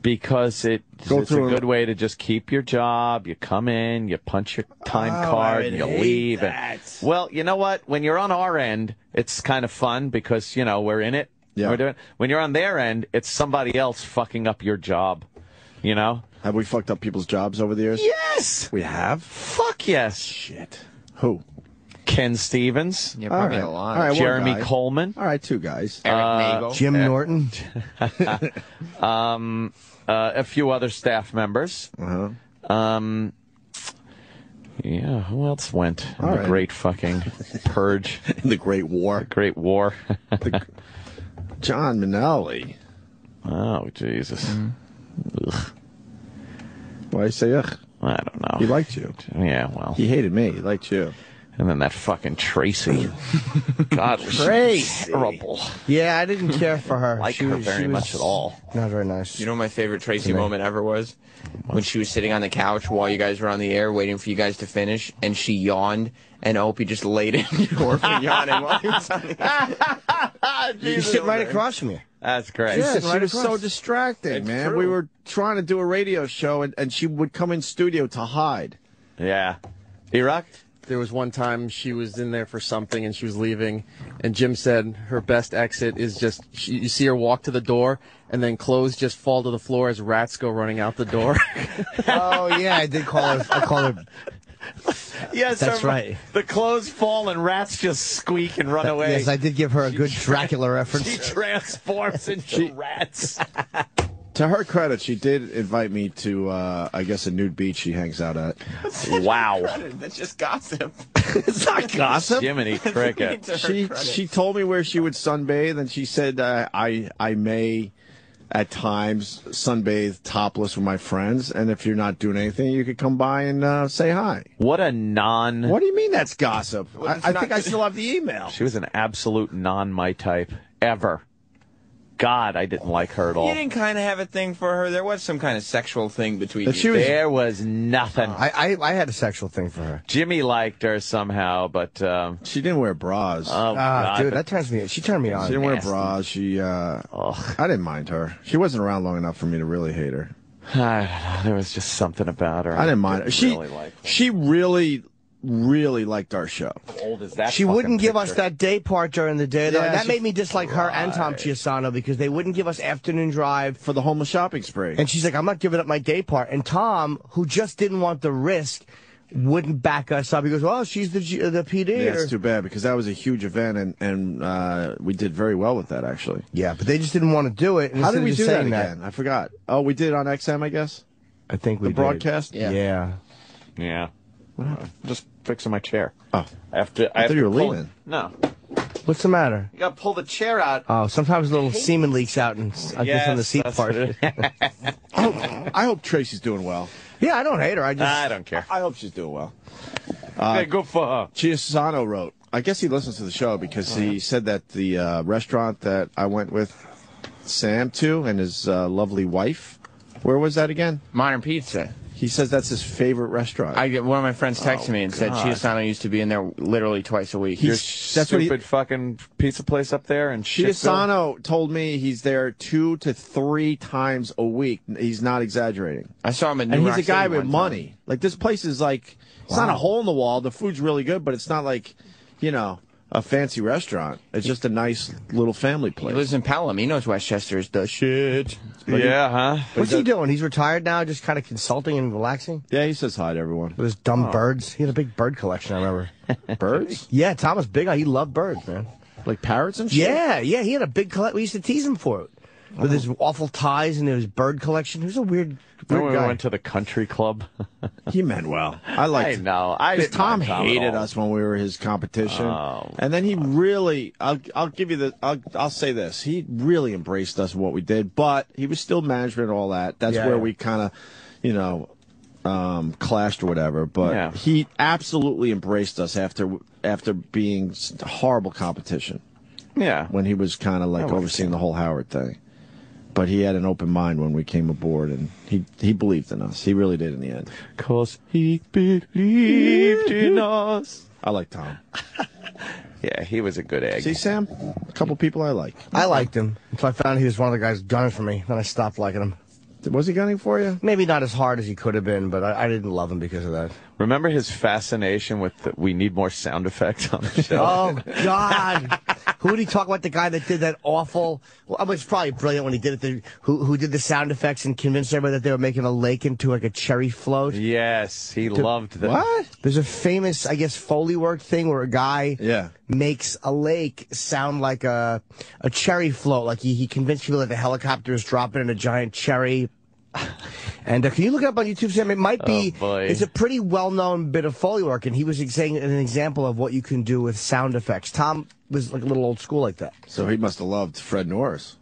S3: Because it's a good way to just keep your job. You come in, you punch your time card, and you leave. Well, you know what? When you're on our end, it's kind of fun because, we're in it.
S2: Yeah.
S3: We're doing. When you're on their end, it's somebody else fucking up your job.
S2: Have we fucked up people's jobs over the years?
S3: Yes.
S2: We have?
S3: Fuck yes.
S2: Shit. Who?
S3: Ken Stevens.
S5: Yeah, probably
S2: All right.
S5: a lot.
S2: All right, one
S3: Jeremy
S2: guy.
S3: Coleman.
S2: All right, 2 guys.
S5: Eric Nagel.
S4: Jim Norton.
S3: A few other staff members. Yeah, who else went in the great fucking purge?
S2: The Great War.
S3: Great War.
S2: John Minnelli.
S3: Oh, Jesus. Ugh.
S2: Why you say ugh?
S3: I don't know.
S2: He liked you.
S3: Yeah, well.
S2: He hated me. He liked you.
S3: And then that fucking Tracy. God, was
S4: Tracy.
S3: terrible.
S4: Yeah, I didn't care for her.
S3: Like her very much at all.
S4: Not very nice.
S5: You know what my favorite Tracy moment ever was? When she was sitting on the couch while you guys were on the air waiting for you guys to finish, and she yawned, and Opie just laid in your door for yawning while he was on the air.
S4: You sit right across from you.
S3: That's great.
S2: Yeah,
S4: sitting
S2: she
S4: right
S2: was so
S4: across.
S2: distracted,
S5: It's
S2: man.
S5: true.
S2: We were trying to do a radio show, and she would come in studio to hide.
S3: Yeah. E-Rock?
S6: There was one time she was in there for something and she was leaving, and Jim said her best exit is just you see her walk to the door and then clothes just fall to the floor as rats go running out the door.
S4: Oh, yeah, I did call her. I called her.
S3: Yes,
S4: That's right.
S3: The clothes fall and rats just squeak and run away.
S4: Yes, I did give her a good Dracula reference.
S3: She transforms into rats.
S2: To her credit, she did invite me to, I guess, a nude beach she hangs out at.
S3: Wow.
S5: That's just gossip.
S2: It's not gossip.
S3: Jiminy Cricket.
S2: She told me where she would sunbathe, and she said I may at times sunbathe topless with my friends, and if you're not doing anything, you could come by and say hi.
S3: What a non...
S2: What do you mean that's gossip? I think I still have the email.
S3: She was an absolute non-my type. Ever. God, I didn't like her at all.
S5: You didn't kind of have a thing for her. There was some kind of sexual thing between you.
S2: She was-
S3: There was nothing.
S4: I had a sexual thing for her.
S3: Jimmy liked her somehow, but
S2: She didn't wear bras.
S3: oh God,
S4: Dude, that turns me. She turned me on.
S2: She didn't wear
S3: nasty.
S2: bras. She, I didn't mind her. She wasn't around long enough for me to really hate her.
S3: I don't know. There was just something about her.
S2: I didn't mind her. She
S3: really liked her.
S2: she really liked our show.
S3: How old is that?
S4: She
S3: fucking
S4: wouldn't give us
S3: picture?
S4: that day part during the day, though.
S2: Yeah,
S4: and that
S2: she-
S4: made me dislike her and Tom Chiasano because they wouldn't give us afternoon drive.
S2: For the homeless shopping spree.
S4: And she's like, I'm not giving up my day part. And Tom, who just didn't want the risk, wouldn't back us up. He goes, well, she's the PD.
S2: Yeah,
S4: or-
S2: it's too bad because that was a huge event, and we did very well with that, actually.
S4: Yeah, but they just didn't want to do it. And
S2: How did
S4: instead
S2: we
S4: of
S2: do
S4: just
S2: that
S4: saying
S2: again? I forgot. Oh, we did it on XM, I guess?
S4: I think we
S2: The
S4: did.
S2: broadcast?
S4: Yeah.
S3: Yeah. Just fixing my chair.
S2: Oh.
S3: I have to.
S2: I thought you were
S3: pull-
S2: leaving.
S3: No.
S4: What's the matter?
S3: You got to pull the chair out.
S4: Oh, sometimes a little semen leaks out and I guess on the seat
S3: that's
S4: part.
S3: what it is.
S2: I hope Tracy's doing well.
S4: Yeah, I don't hate her.
S3: I don't care.
S2: I hope she's doing well.
S3: Hey, good for her.
S2: Chiasano wrote, I guess he listens to the show because he said that the restaurant that I went with Sam to and his lovely wife, where was that again?
S5: Modern Pizza.
S2: He says that's his favorite restaurant.
S5: One of my friends texted me and said
S3: God.
S5: Chiasano used to be in there literally twice a week.
S2: That's what he-
S3: Stupid fucking pizza place up there and
S2: Chiasano told me he's there 2 to 3 times a week. He's not exaggerating.
S5: I saw him at New
S2: And
S5: Rock
S2: he's a guy
S5: City
S2: with
S5: one
S2: money.
S5: time.
S2: Like, this place is like, it's not a hole in the wall. The food's really good, but it's not like, you know, a fancy restaurant. It's just a nice little family
S5: He
S2: place.
S5: lives in Pelham. He knows Westchester is the shit.
S3: Yeah, huh?
S4: What's he doing? He's retired now, just kind of consulting and relaxing
S2: Yeah, he says hi to everyone.
S4: with his dumb birds. He had a big bird collection, I remember.
S2: Birds?
S4: Yeah, Tom was big. He loved birds, man.
S2: Like parrots and shit?
S4: Yeah, he had a big collection. We used to tease him for it. With his awful ties and his bird collection. He was a weird
S3: Remember when we
S4: guy.
S3: went to the country club?
S2: He meant well. I
S3: I
S2: liked
S3: know. I
S2: Because
S3: didn't
S2: Tom
S3: mind Tom at
S2: hated
S3: all.
S2: us when we were his competition,
S3: Oh.
S2: and then he really, I'll give you the, I'll say this, he really embraced us and what we did, but he was still management and all that. That's
S4: Yeah,
S2: where
S4: yeah.
S2: we kind of, you know, clashed or whatever. But
S3: Yeah.
S2: he absolutely embraced us after being horrible competition
S3: Yeah.
S2: when he was kind of like overseeing the whole Howard thing. But he had an open mind when we came aboard, and he believed in us. He really did in the end.
S3: 'Cause he believed in us.
S2: I like Tom.
S3: Yeah, he was a good egg.
S2: See, Sam? A couple people I like.
S4: I liked him until I found he was one of the guys gunning for me. Then I stopped liking him.
S2: Was he gunning for you?
S4: Maybe not as hard as he could have been, but I didn't love him because of that.
S3: Remember his fascination with we need more sound effects on the show?
S4: Oh, God. Who did he talk about? The guy that did that awful... Well, I mean, it's probably brilliant when he did it. Who did the sound effects and convinced everybody that they were making a lake into like a cherry float?
S3: Yes, he loved that.
S2: What?
S4: There's a famous, I guess, Foley work thing where a guy makes a lake sound like a cherry float. Like he convinced people that the helicopter is dropping in a giant cherry. And can you look it up on YouTube, Sam? It might be. It's a pretty well-known bit of Foley work, and he was saying an example of what you can do with sound effects. Tom was like a little old school like that.
S2: So he must have loved Fred Norris.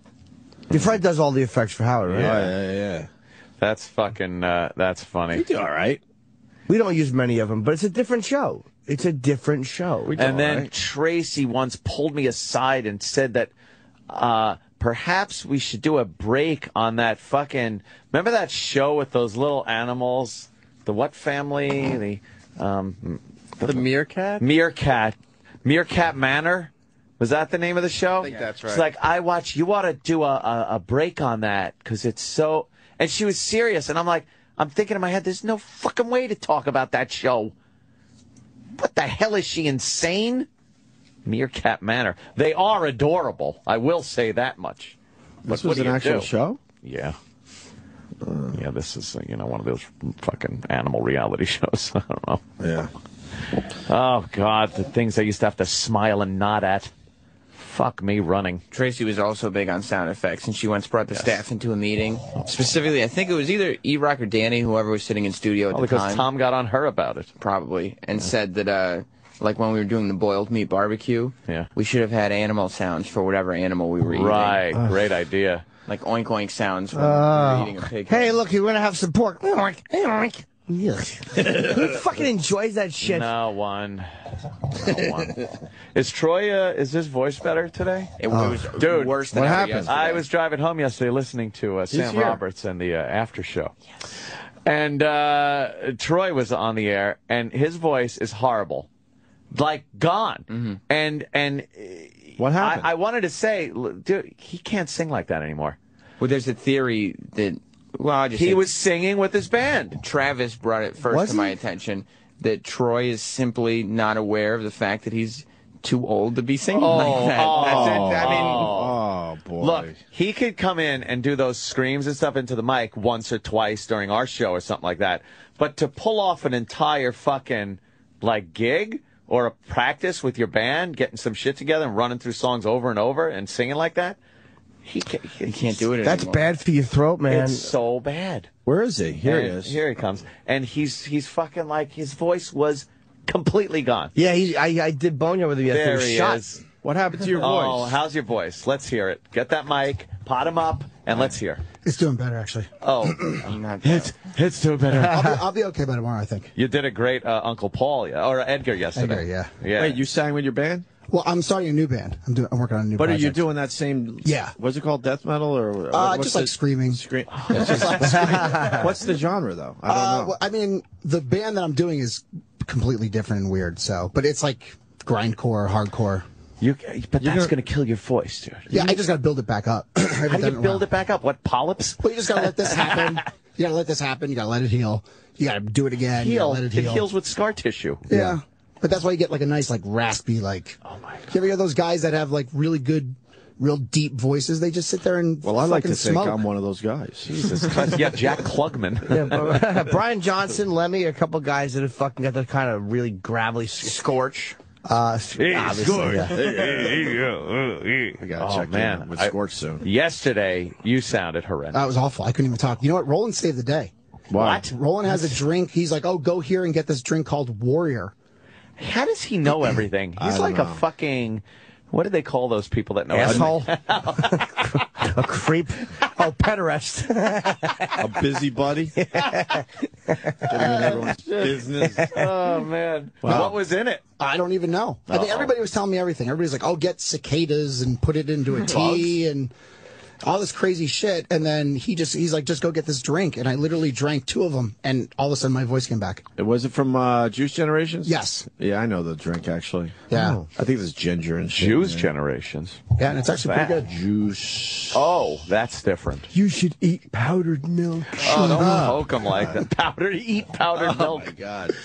S4: Your Fred does all the effects for Howard, right?
S2: Yeah.
S3: That's fucking. That's funny.
S2: You do all right.
S4: We don't use many of them, but it's a different show. It's a different show.
S3: And then Tracy once pulled me aside and said that perhaps we should do a break on that fucking... Remember that show with those little animals? The what family?
S6: The meerkat?
S3: Meerkat Manor? Was that the name of the show?
S6: I think that's right.
S3: It's like, you ought to do a break on that because it's so... And she was serious, and I'm thinking in my head, there's no fucking way to talk about that show. What the hell, is she insane? Meerkat Manor. They are adorable. I will say that much.
S2: This was an actual show?
S3: Yeah. Yeah, this is, one of those fucking animal reality shows. I don't know.
S2: Yeah.
S3: Oh, God, the things I used to have to smile and nod at. Fuck me running.
S5: Tracy was also big on sound effects, and she once brought the staff into a meeting. Specifically, I think it was either E-Rock or Danny, whoever was sitting in studio at the time.
S3: Because Tom got on her about it.
S5: Probably. And said that, like when we were doing the boiled meat barbecue, we should have had animal sounds for whatever animal we were eating.
S3: Right. Great idea.
S5: Like oink oink sounds when we were eating a pig.
S4: Hey, look, you're going to have some pork. Oink, oink. Who fucking enjoys that shit?
S3: No one. Is Troy, is his voice better today?
S5: It was worse than
S2: what
S5: ever
S2: happened?
S5: yesterday.
S3: I was driving home yesterday listening to Sam Roberts and the after show. Yes. And Troy was on the air, and his voice is horrible. Like, gone.
S5: Mm-hmm.
S3: And
S2: what happened?
S3: I wanted to say, dude, he can't sing like that anymore.
S5: Well, there's a theory that... Well,
S3: he was singing with his band.
S5: Travis brought it first to my attention that Troy is simply not aware of the fact that he's too old to be singing like that. That's it. I mean,
S2: oh boy!
S3: Look, he could come in and do those screams and stuff into the mic once or twice during our show or something like that. But to pull off an entire fucking gig or a practice with your band, getting some shit together and running through songs over and over and singing like that. He can't do it
S4: That's
S3: anymore.
S4: bad for your throat, man.
S3: It's so bad.
S2: Where is he? Here he is.
S3: Here he comes. And he's fucking his voice was completely gone.
S4: Yeah, I did boneyard with him yesterday.
S3: There he is.
S2: What happened to your voice?
S3: Oh, how's your voice? Let's hear it. Get that mic, pot him up, and let's hear.
S8: It's doing better, actually.
S3: Oh,
S5: I'm not...
S3: It's doing better.
S8: I'll be okay by tomorrow, I think.
S3: You did a great Uncle Paul, or Edgar yesterday.
S8: Edgar, yeah.
S2: Wait, you sang with your band?
S8: Well, I'm starting a new band. I'm working on a new
S2: But
S8: project.
S2: are you doing that same...
S8: Yeah.
S2: What's it called? Death metal? Or
S8: just like screaming.
S2: It's just like screaming. What's the genre, though? I don't know.
S8: Well, I mean, the band that I'm doing is completely different and weird, but it's like grindcore, hardcore.
S3: But that's going to kill your voice, dude.
S8: Yeah, I just got to build it back up.
S3: How do you build it back up? What, polyps?
S8: Well, you just got to let this happen. You got to let this happen. You got to let it heal. You got to do it again. You gotta let it heal.
S3: It heals with scar tissue.
S8: Yeah. But that's why you get a nice raspy
S3: Oh my God.
S8: You ever hear those guys that have really good, real deep voices? They just sit there and
S2: I like to
S8: smoke.
S2: think I'm one of those guys.
S3: Jesus Christ. Yeah, Jack Klugman.
S4: Yeah, Brian Johnson, Lemmy, a couple guys that have fucking got that kind of really gravelly
S5: Scorch.
S4: Scorch.
S2: I gotta check in with Scorch soon.
S3: Yesterday, you sounded horrendous.
S8: That was awful. I couldn't even talk. You know what? Roland saved the day.
S2: What?
S8: Roland has a drink. He's like, oh, go here and get this drink called Warrior.
S3: How does he know everything? He's like a fucking... What do they call those people that know
S4: asshole? A creep? Oh, pederast.
S2: A busybody? Getting in everyone's business.
S3: Oh, man. Wow. What was in it?
S8: I don't even know. I think everybody was telling me everything. Everybody's like, oh, get cicadas and put it into a tea and all this crazy shit. And then he's like, just go get this drink. And I literally drank 2 of them. And all of a sudden my voice came back.
S2: Was it from Juice Generations?
S8: Yes.
S2: Yeah, I know the drink, actually.
S8: Yeah.
S2: I think there's ginger and shit.
S3: Juice Generations.
S8: Yeah, and it's actually pretty good.
S2: Juice.
S3: Oh, that's different.
S4: You should eat powdered milk.
S3: Oh, don't poke him like that. Eat powdered milk.
S2: Oh, my God.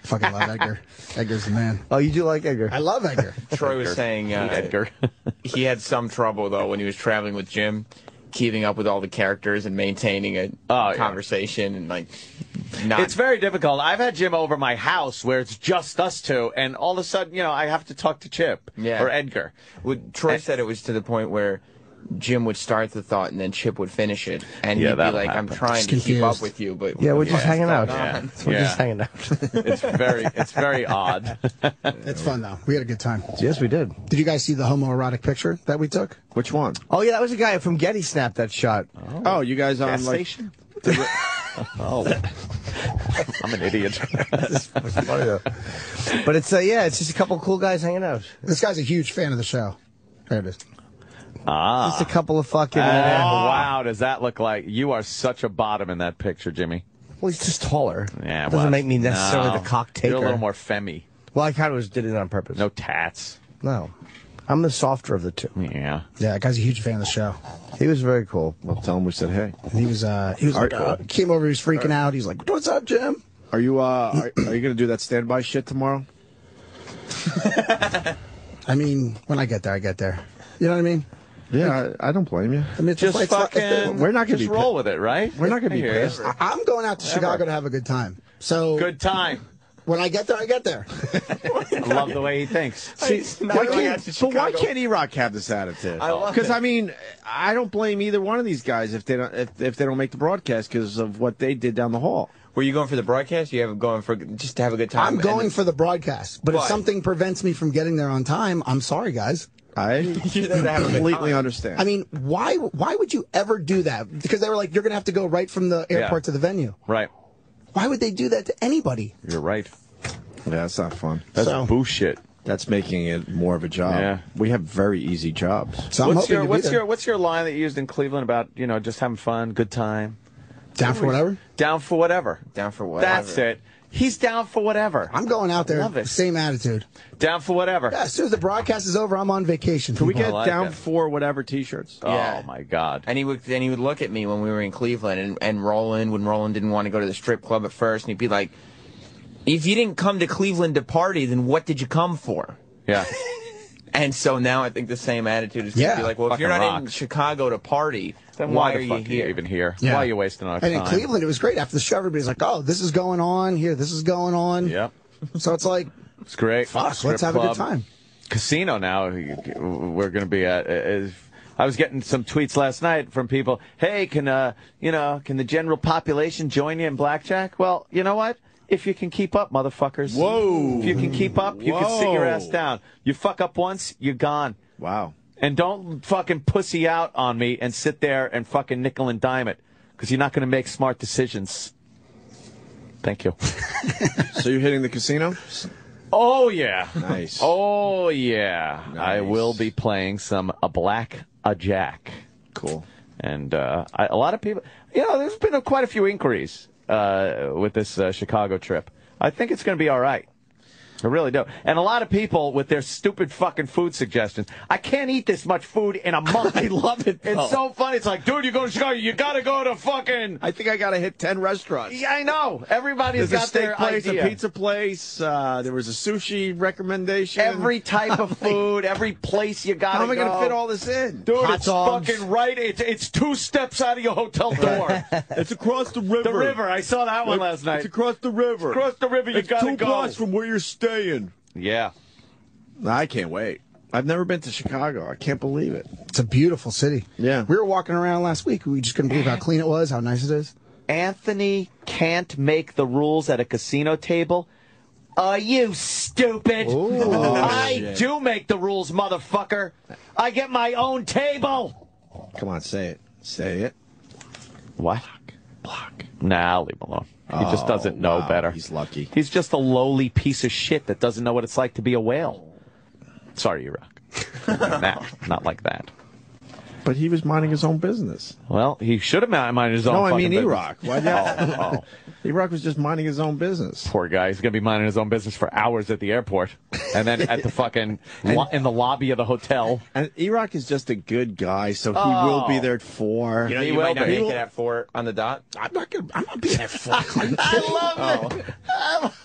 S8: Fucking love Edgar. Edgar's the man.
S4: Oh, you do like Edgar?
S8: I love Edgar.
S5: Troy was saying
S3: Edgar.
S5: he had some trouble, though, when he was traveling with Jim, keeping up with all the characters and maintaining a conversation and, like, not...
S3: It's very difficult. I've had Jim over my house where it's just us two, and all of a sudden, I have to talk to Chip or Edgar.
S5: Well, Troy said it was to the point where Jim would start the thought and then Chip would finish it, and he'd be like, "I'm trying to keep up with you, but
S4: we're just hanging out. We're just hanging out."
S3: It's very odd.
S8: It's fun though. We had a good time.
S4: Yes, we did.
S8: Did you guys see the homoerotic picture that we took?
S2: Which one?
S4: Oh yeah, that was a guy from Getty snapped that shot.
S2: Oh, you guys on
S3: station? Oh, I'm an idiot.
S4: It's funny though. But it's it's just a couple of cool guys hanging out.
S8: This guy's a huge fan of the show. There it is.
S4: Just a couple of fucking...
S3: wow, does that look like... You are such a bottom in that picture, Jimmy.
S4: Well, he's just taller.
S3: Yeah,
S4: doesn't make me necessarily the cock taker.
S3: You're a little more femmy.
S4: Well, I kind of did it on purpose.
S3: No tats.
S4: No. I'm the softer of the two.
S3: Yeah.
S8: Yeah, that guy's a huge fan of the show.
S4: He was very cool.
S2: Well, tell him we said hey.
S8: And he was like, came over, he was freaking out. He's like, "What's up, Jim?"
S2: Are you are you gonna do that standby shit tomorrow?
S8: I mean, when I get there, I get there. You know what I mean?
S2: Yeah, I don't blame you.
S8: I mean, it's
S3: Just
S8: it's
S3: fucking...
S2: We're not gonna
S3: just
S2: be
S3: roll with it, right?
S2: We're not gonna be pissed.
S8: I'm going out to Chicago to have a good time. So
S3: Good time.
S8: when I get there, I get there.
S3: I love the way he thinks.
S2: See, why can't E-Rock have this attitude? Because I mean, I don't blame either one of these guys if they don't make the broadcast because of what they did down the hall.
S5: Were you going for the broadcast? You have going for just to have a good time?
S8: I'm going for the broadcast, but if something prevents me from getting there on time, I'm sorry, guys.
S2: I completely understand.
S8: I mean, why would you ever do that? Because they were like, you're going to have to go right from the airport to the venue.
S3: Right.
S8: Why would they do that to anybody?
S3: You're right.
S2: Yeah, that's not fun.
S3: That's bullshit.
S2: That's making it more of a job.
S3: Yeah.
S2: We have very easy jobs.
S8: So
S3: what's your line that you used in Cleveland about, just having fun, good time?
S8: Down for whatever?
S3: Down for whatever.
S5: Down for whatever.
S3: That's it. He's down for whatever.
S8: I'm going out there, same attitude.
S3: Down for whatever.
S8: Yeah, as soon as the broadcast is over, I'm on vacation.
S2: Can we get down for whatever T-shirts?
S3: Oh my God!
S5: And he would look at me when we were in Cleveland, and Roland, when Roland didn't want to go to the strip club at first, and he'd be like, "If you didn't come to Cleveland to party, then what did you come for?"
S3: Yeah.
S5: And so now I think the same attitude is going to be like, well, if you're not in Chicago to party,
S3: then
S5: why
S3: are
S5: are
S3: you
S5: here?
S3: Even here?
S8: Yeah.
S3: Why are you wasting our time?
S8: And in Cleveland, it was great. After the show, everybody's like, "Oh, this is going on here. This is going on."
S3: Yep.
S8: So it's like,
S3: it's great.
S8: fuck, let's have a good time.
S3: Casino now. We're going to be at. I was getting some tweets last night from people. Hey, can the general population join you in blackjack? Well, you know what? If you can keep up, motherfuckers.
S2: Whoa.
S3: If you can keep up, you can sit your ass down. You fuck up once, you're gone.
S2: Wow.
S3: And don't fucking pussy out on me and sit there and fucking nickel and dime it, because you're not going to make smart decisions. Thank you.
S2: So you're hitting the casino?
S3: Oh, yeah.
S2: Nice.
S3: Oh, yeah.
S2: Nice.
S3: I will be playing a jack.
S2: Cool.
S3: And a lot of people, there's been quite a few inquiries with this Chicago trip. I think it's going to be all right. I really do. And a lot of people with their stupid fucking food suggestions. I can't eat this much food in a month.
S2: I love it, though.
S3: It's so funny. It's like, dude, you go to Chicago, you got to go to fucking...
S2: I think I got to hit 10 restaurants.
S3: Yeah, I know. Everybody's
S2: There's
S3: got
S2: a steak
S3: their
S2: place,
S3: idea.
S2: a pizza place. There was a sushi recommendation.
S3: Every type of food, every place you got to go.
S2: How am I going to fit all this in?
S3: Dude,
S4: Hot
S3: it's
S4: dogs.
S3: fucking right. It's 2 steps out of your hotel door.
S2: It's across the river.
S3: The river. I saw that one last night.
S2: It's across the river.
S3: Across the river, you got to go.
S2: It's 2 blocks from where you're staying.
S3: Yeah.
S2: I can't wait. I've never been to Chicago. I can't believe it.
S8: It's a beautiful city.
S2: Yeah.
S8: We were walking around last week. We just couldn't believe how clean it was, how nice it is.
S3: Anthony can't make the rules at a casino table. Are you stupid?
S2: Ooh.
S3: I do make the rules, motherfucker. I get my own table.
S2: Come on, say it. Say it.
S3: What? Block. Nah, I'll leave him alone. He just doesn't know better.
S2: He's lucky.
S3: He's just a lowly piece of shit that doesn't know what it's like to be a whale. Sorry, E-Rock. Not like that.
S2: But he was minding his own business.
S3: Well, he should have minded his own
S2: No, I
S3: fucking
S2: mean
S3: business.
S2: E-Rock. E-Rock was just minding his own business.
S3: Poor guy. He's going to be minding his own business for hours at the airport. And then at the fucking in the lobby of the hotel.
S2: And E-Rock is just a good guy, so he will be there at 4.
S5: You know, you might not make it at 4 on the dot.
S8: I'm not being at 4.
S3: I love it.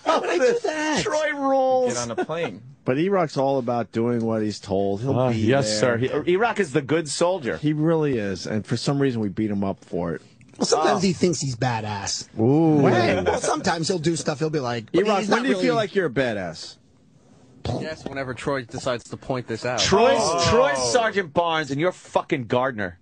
S8: How would I do that?
S3: Troy rules.
S5: Get on a plane.
S2: But E-Rock's all about doing what he's told. He'll be
S3: yes,
S2: there.
S3: sir. E-Rock is the good soldier.
S2: He really is, and for some reason we beat him up for it.
S8: Well, sometimes he thinks he's badass.
S2: Ooh.
S8: Well, sometimes he'll do stuff. He'll be like,
S2: E-Rock, when do you feel like you're a badass?
S6: Yes, whenever Troy decides to point this out.
S3: Troy's Sergeant Barnes, and you're fucking Gardner.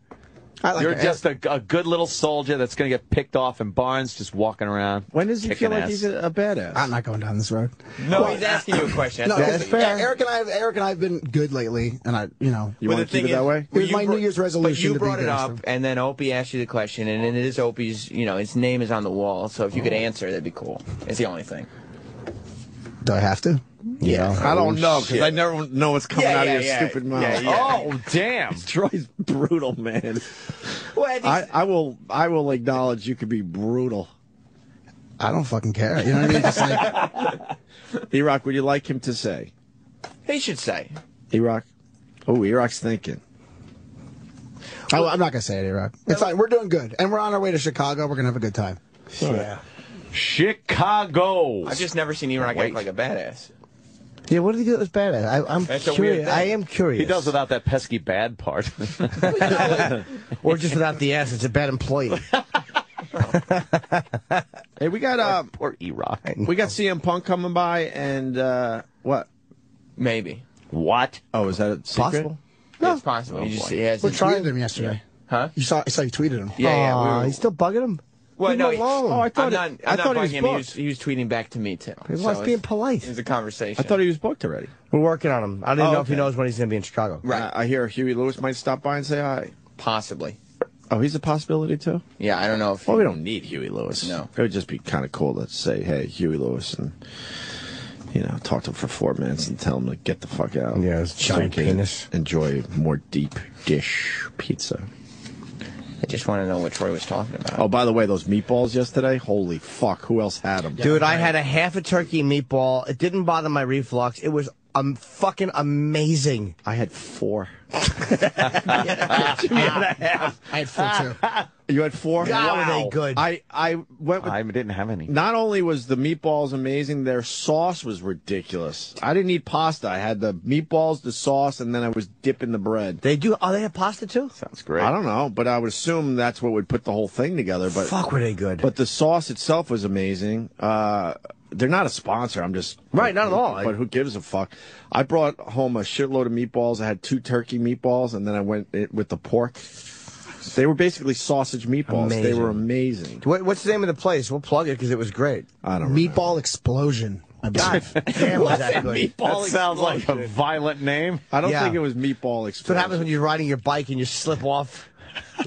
S3: You're just a good little soldier that's going to get picked off, and Barnes just walking around.
S2: When does he feel like he's a badass?
S8: I'm not going down this road.
S5: No, he's asking you a question.
S8: No,
S5: That's
S8: fair. Eric and I have been good lately, and
S2: You want to keep it that way?
S8: It was my New Year's resolution.
S5: But you
S8: to
S5: brought
S8: be
S5: it
S8: good,
S5: up,
S8: so.
S5: and then Opie asked you the question, and it is Opie's. His name is on the wall. So if you could answer, that'd be cool. It's the only thing.
S8: Do I have to?
S5: Yeah.
S2: I don't know, because I never know what's coming out of your stupid mouth.
S3: Oh, damn.
S2: Troy's brutal, man.
S5: Well,
S2: I will acknowledge you could be brutal.
S8: I don't fucking care. You know what I mean? Just like,
S2: E-Rock, would you like him to say?
S5: he should say.
S2: E-Rock? Oh, E-Rock's thinking.
S8: I'm not going to say it, Rock. It's fine. We're doing good. And we're on our way to Chicago. We're going to have a good time.
S2: Yeah.
S3: Chicago.
S5: I've just never seen E-Rock act like a badass.
S4: Yeah, what did he do that was badass? I'm
S5: That's a weird
S4: curious.
S5: thing.
S4: I am curious.
S3: He does without that pesky bad part.
S4: Or just without the ass. It's a bad employee.
S2: Hey, we got
S3: Poor E-Rock.
S2: we got CM Punk coming by, and what?
S5: Maybe.
S3: What?
S2: Oh, is that a secret?
S4: Possible.
S5: No. It's possible. He hasn't.
S8: We tweeted him yesterday.
S5: Huh?
S8: I saw you tweeted him.
S5: Yeah,
S4: Aw,
S5: we
S4: he's still bugging him.
S5: Well,
S4: Leave
S5: no,
S4: him alone.
S2: Oh, I thought
S5: I'm
S2: I
S5: not
S2: thought he was
S5: bugging him.
S2: booked.
S5: He was tweeting back to me too.
S4: He was being polite.
S5: It was a conversation.
S2: I thought he was booked already.
S4: We're working on him. I don't even know if he
S2: okay.
S4: knows when he's going to be in Chicago.
S5: Right.
S2: I hear Huey Lewis might stop by and say hi.
S5: Possibly.
S2: Oh, he's a possibility too.
S5: Yeah, I don't know if.
S2: Well, we don't need Huey Lewis.
S5: No.
S2: It would just be kind of cool to say, "Hey, Huey Lewis," and talk to him for 4 minutes and tell him to get the fuck out.
S4: Yeah, his giant
S2: So he can
S4: penis.
S2: Enjoy more deep dish pizza.
S5: I just want to know what Troy was talking about.
S2: Oh, by the way, those meatballs yesterday, holy fuck, who else had them?
S4: Dude, I had a half a turkey meatball. It didn't bother my reflux. It was fucking amazing.
S2: I had 4.
S8: I had 4 too.
S2: You had 4?
S4: God, were they good.
S2: I went with.
S3: I didn't have any.
S2: Not only was the meatballs amazing, their sauce was ridiculous. I didn't eat pasta. I had the meatballs, the sauce, and then I was dipping the bread.
S4: They do. Oh, they have pasta too?
S3: Sounds great.
S2: I don't know, but I would assume that's what would put the whole thing together. But
S4: Fuck, were they good.
S2: But the sauce itself was amazing. They're not a sponsor. I'm just
S4: Right, not at all.
S2: But who gives a fuck? I brought home a shitload of meatballs. I had 2 turkey meatballs, and then I went with the pork. They were basically sausage meatballs.
S4: Amazing.
S2: They were amazing.
S4: What's the name of the place? We'll plug it because it was great.
S2: I don't know.
S8: Meatball Explosion.
S4: God damn, was that good.
S3: That sounds like a violent name.
S2: I don't
S4: Yeah.
S2: think it was meatball
S4: That's what happens
S2: explosion.
S4: when you're riding your bike and you slip off.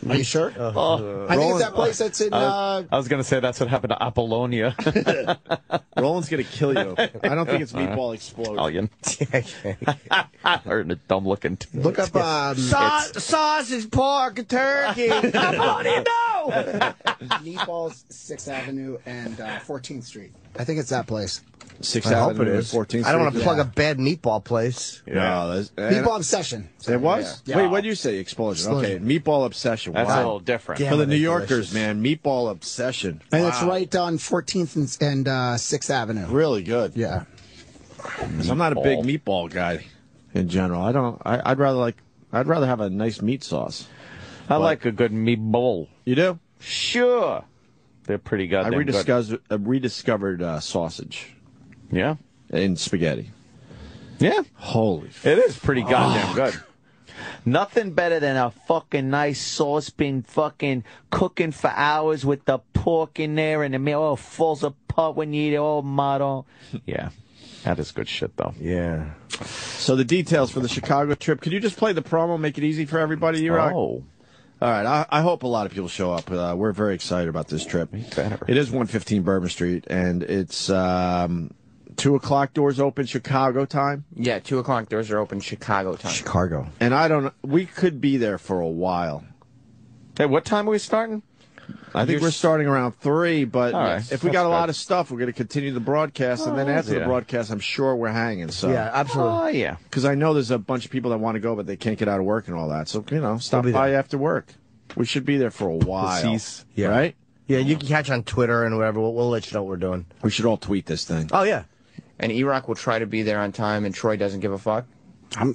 S8: Are you sure? I think it's that place that's in.
S3: I was going to say that's what happened to Apollonia.
S2: Roland's gonna kill you. I don't think it's meatball explosion.
S3: Italian. Or a dumb looking.
S8: Look up.
S4: Sausage, pork, and turkey. How do you know?
S8: Meatballs, 6th Avenue and 14th Street. I think it's that place.
S2: 6th
S4: I hope it
S2: Avenue,
S4: is.
S2: 14th
S4: I don't want to
S2: Street.
S4: plug a bad meatball place.
S2: No,
S8: Meatball Obsession.
S2: It was?
S8: Yeah.
S2: Wait, what did you say? Explosion. Okay, meatball obsession.
S3: That's
S2: wow.
S3: a little different.
S4: Damn.
S2: For the
S4: They're
S2: New Yorkers,
S4: delicious.
S2: man, meatball obsession.
S8: And it's right on 14th and 6th Avenue.
S2: Really good.
S8: Yeah.
S2: 'Cause I'm not a big meatball guy in general. I'd rather have a nice meat sauce.
S3: I like a good meatball.
S2: You do?
S3: Sure. They're pretty
S2: I
S3: goddamn good.
S2: rediscovered sausage
S3: Yeah.
S2: in spaghetti.
S3: Yeah.
S2: Holy
S3: It is pretty goddamn good. Nothing better than a fucking nice saucepan fucking cooking for hours with the pork in there and the meat all falls apart when you eat it all motto. Yeah. That is good shit, though.
S4: Yeah.
S2: So the details for the Chicago trip. Could you just play the promo, make it easy for everybody?
S3: Oh.
S2: All right. I hope a lot of people show up. We're very excited about this trip.
S3: better.
S2: It is 115 Bourbon Street, and it's 2 o'clock doors open Chicago time.
S5: Yeah, 2 o'clock doors are open Chicago time.
S4: Chicago.
S2: And we could be there for a while.
S3: Hey, what time are we starting?
S2: I think we're starting around 3, but
S3: right.
S2: if we got a lot of stuff, we're going to continue the broadcast, and then after the
S3: yeah.
S2: broadcast, I'm sure we're hanging. So
S4: Yeah, absolutely.
S3: Oh, yeah.
S2: because I know there's a bunch of people that want to go, but they can't get out of work and all that. So stop by after work. We should be there for a while.
S4: Yeah.
S2: Right?
S4: Yeah, you can catch on Twitter and whatever. We'll let you know what we're doing.
S2: We should all tweet this thing.
S4: Oh, yeah.
S5: And E-Rock will try to be there on time, and Troy doesn't give a fuck.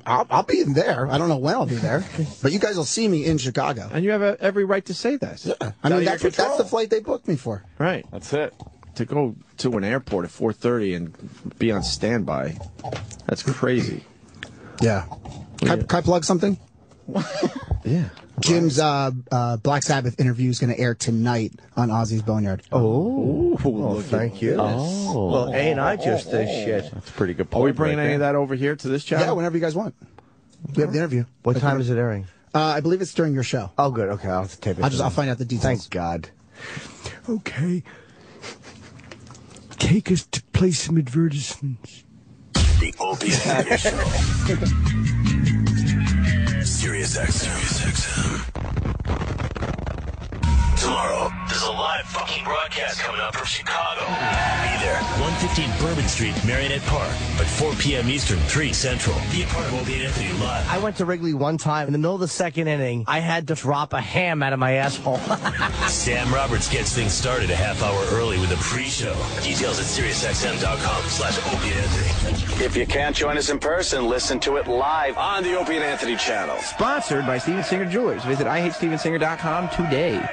S8: I'll be in there. I don't know when I'll be there, but you guys will see me in Chicago.
S2: And you have every right to say that.
S8: Yeah. I mean, that's the flight they booked me for.
S2: Right.
S3: That's it.
S2: To go to an airport at 4:30 and be on standby. That's crazy.
S8: Yeah. Can I plug something?
S2: Yeah.
S8: Jim's Black Sabbath interview is going to air tonight on Ozzy's Boneyard.
S4: Oh, thank you.
S3: Oh.
S4: Well, ain't I just this shit?
S3: That's a pretty good
S2: Are
S3: point.
S2: we bringing any of that over here to this channel?
S8: Yeah, whenever you guys want. We have the interview.
S4: What time is it airing?
S8: I believe it's during your show.
S4: Oh, good. Okay, I'll have to tape it.
S8: I'll find out the details.
S4: Thank God. Okay. Take us to play some advertisements.
S9: The Opie and Anthony Show. Sirius XM. Tomorrow, there's a live fucking broadcast coming up from Chicago. Be there, 115 Bourbon Street, Marionette Park, at 4 p.m. Eastern, 3 Central. Be a part of Opie and Anthony live.
S4: I went to Wrigley one time. In the middle of the second inning, I had to drop a ham out of my asshole.
S9: Sam Roberts gets things started a half hour early with a pre-show. Details at SiriusXM.com/Opie and Anthony. If you can't join us in person, listen to it live on the Opie and Anthony channel.
S5: Sponsored by Steven Singer Jewelers. Visit IHateStevenSinger.com today.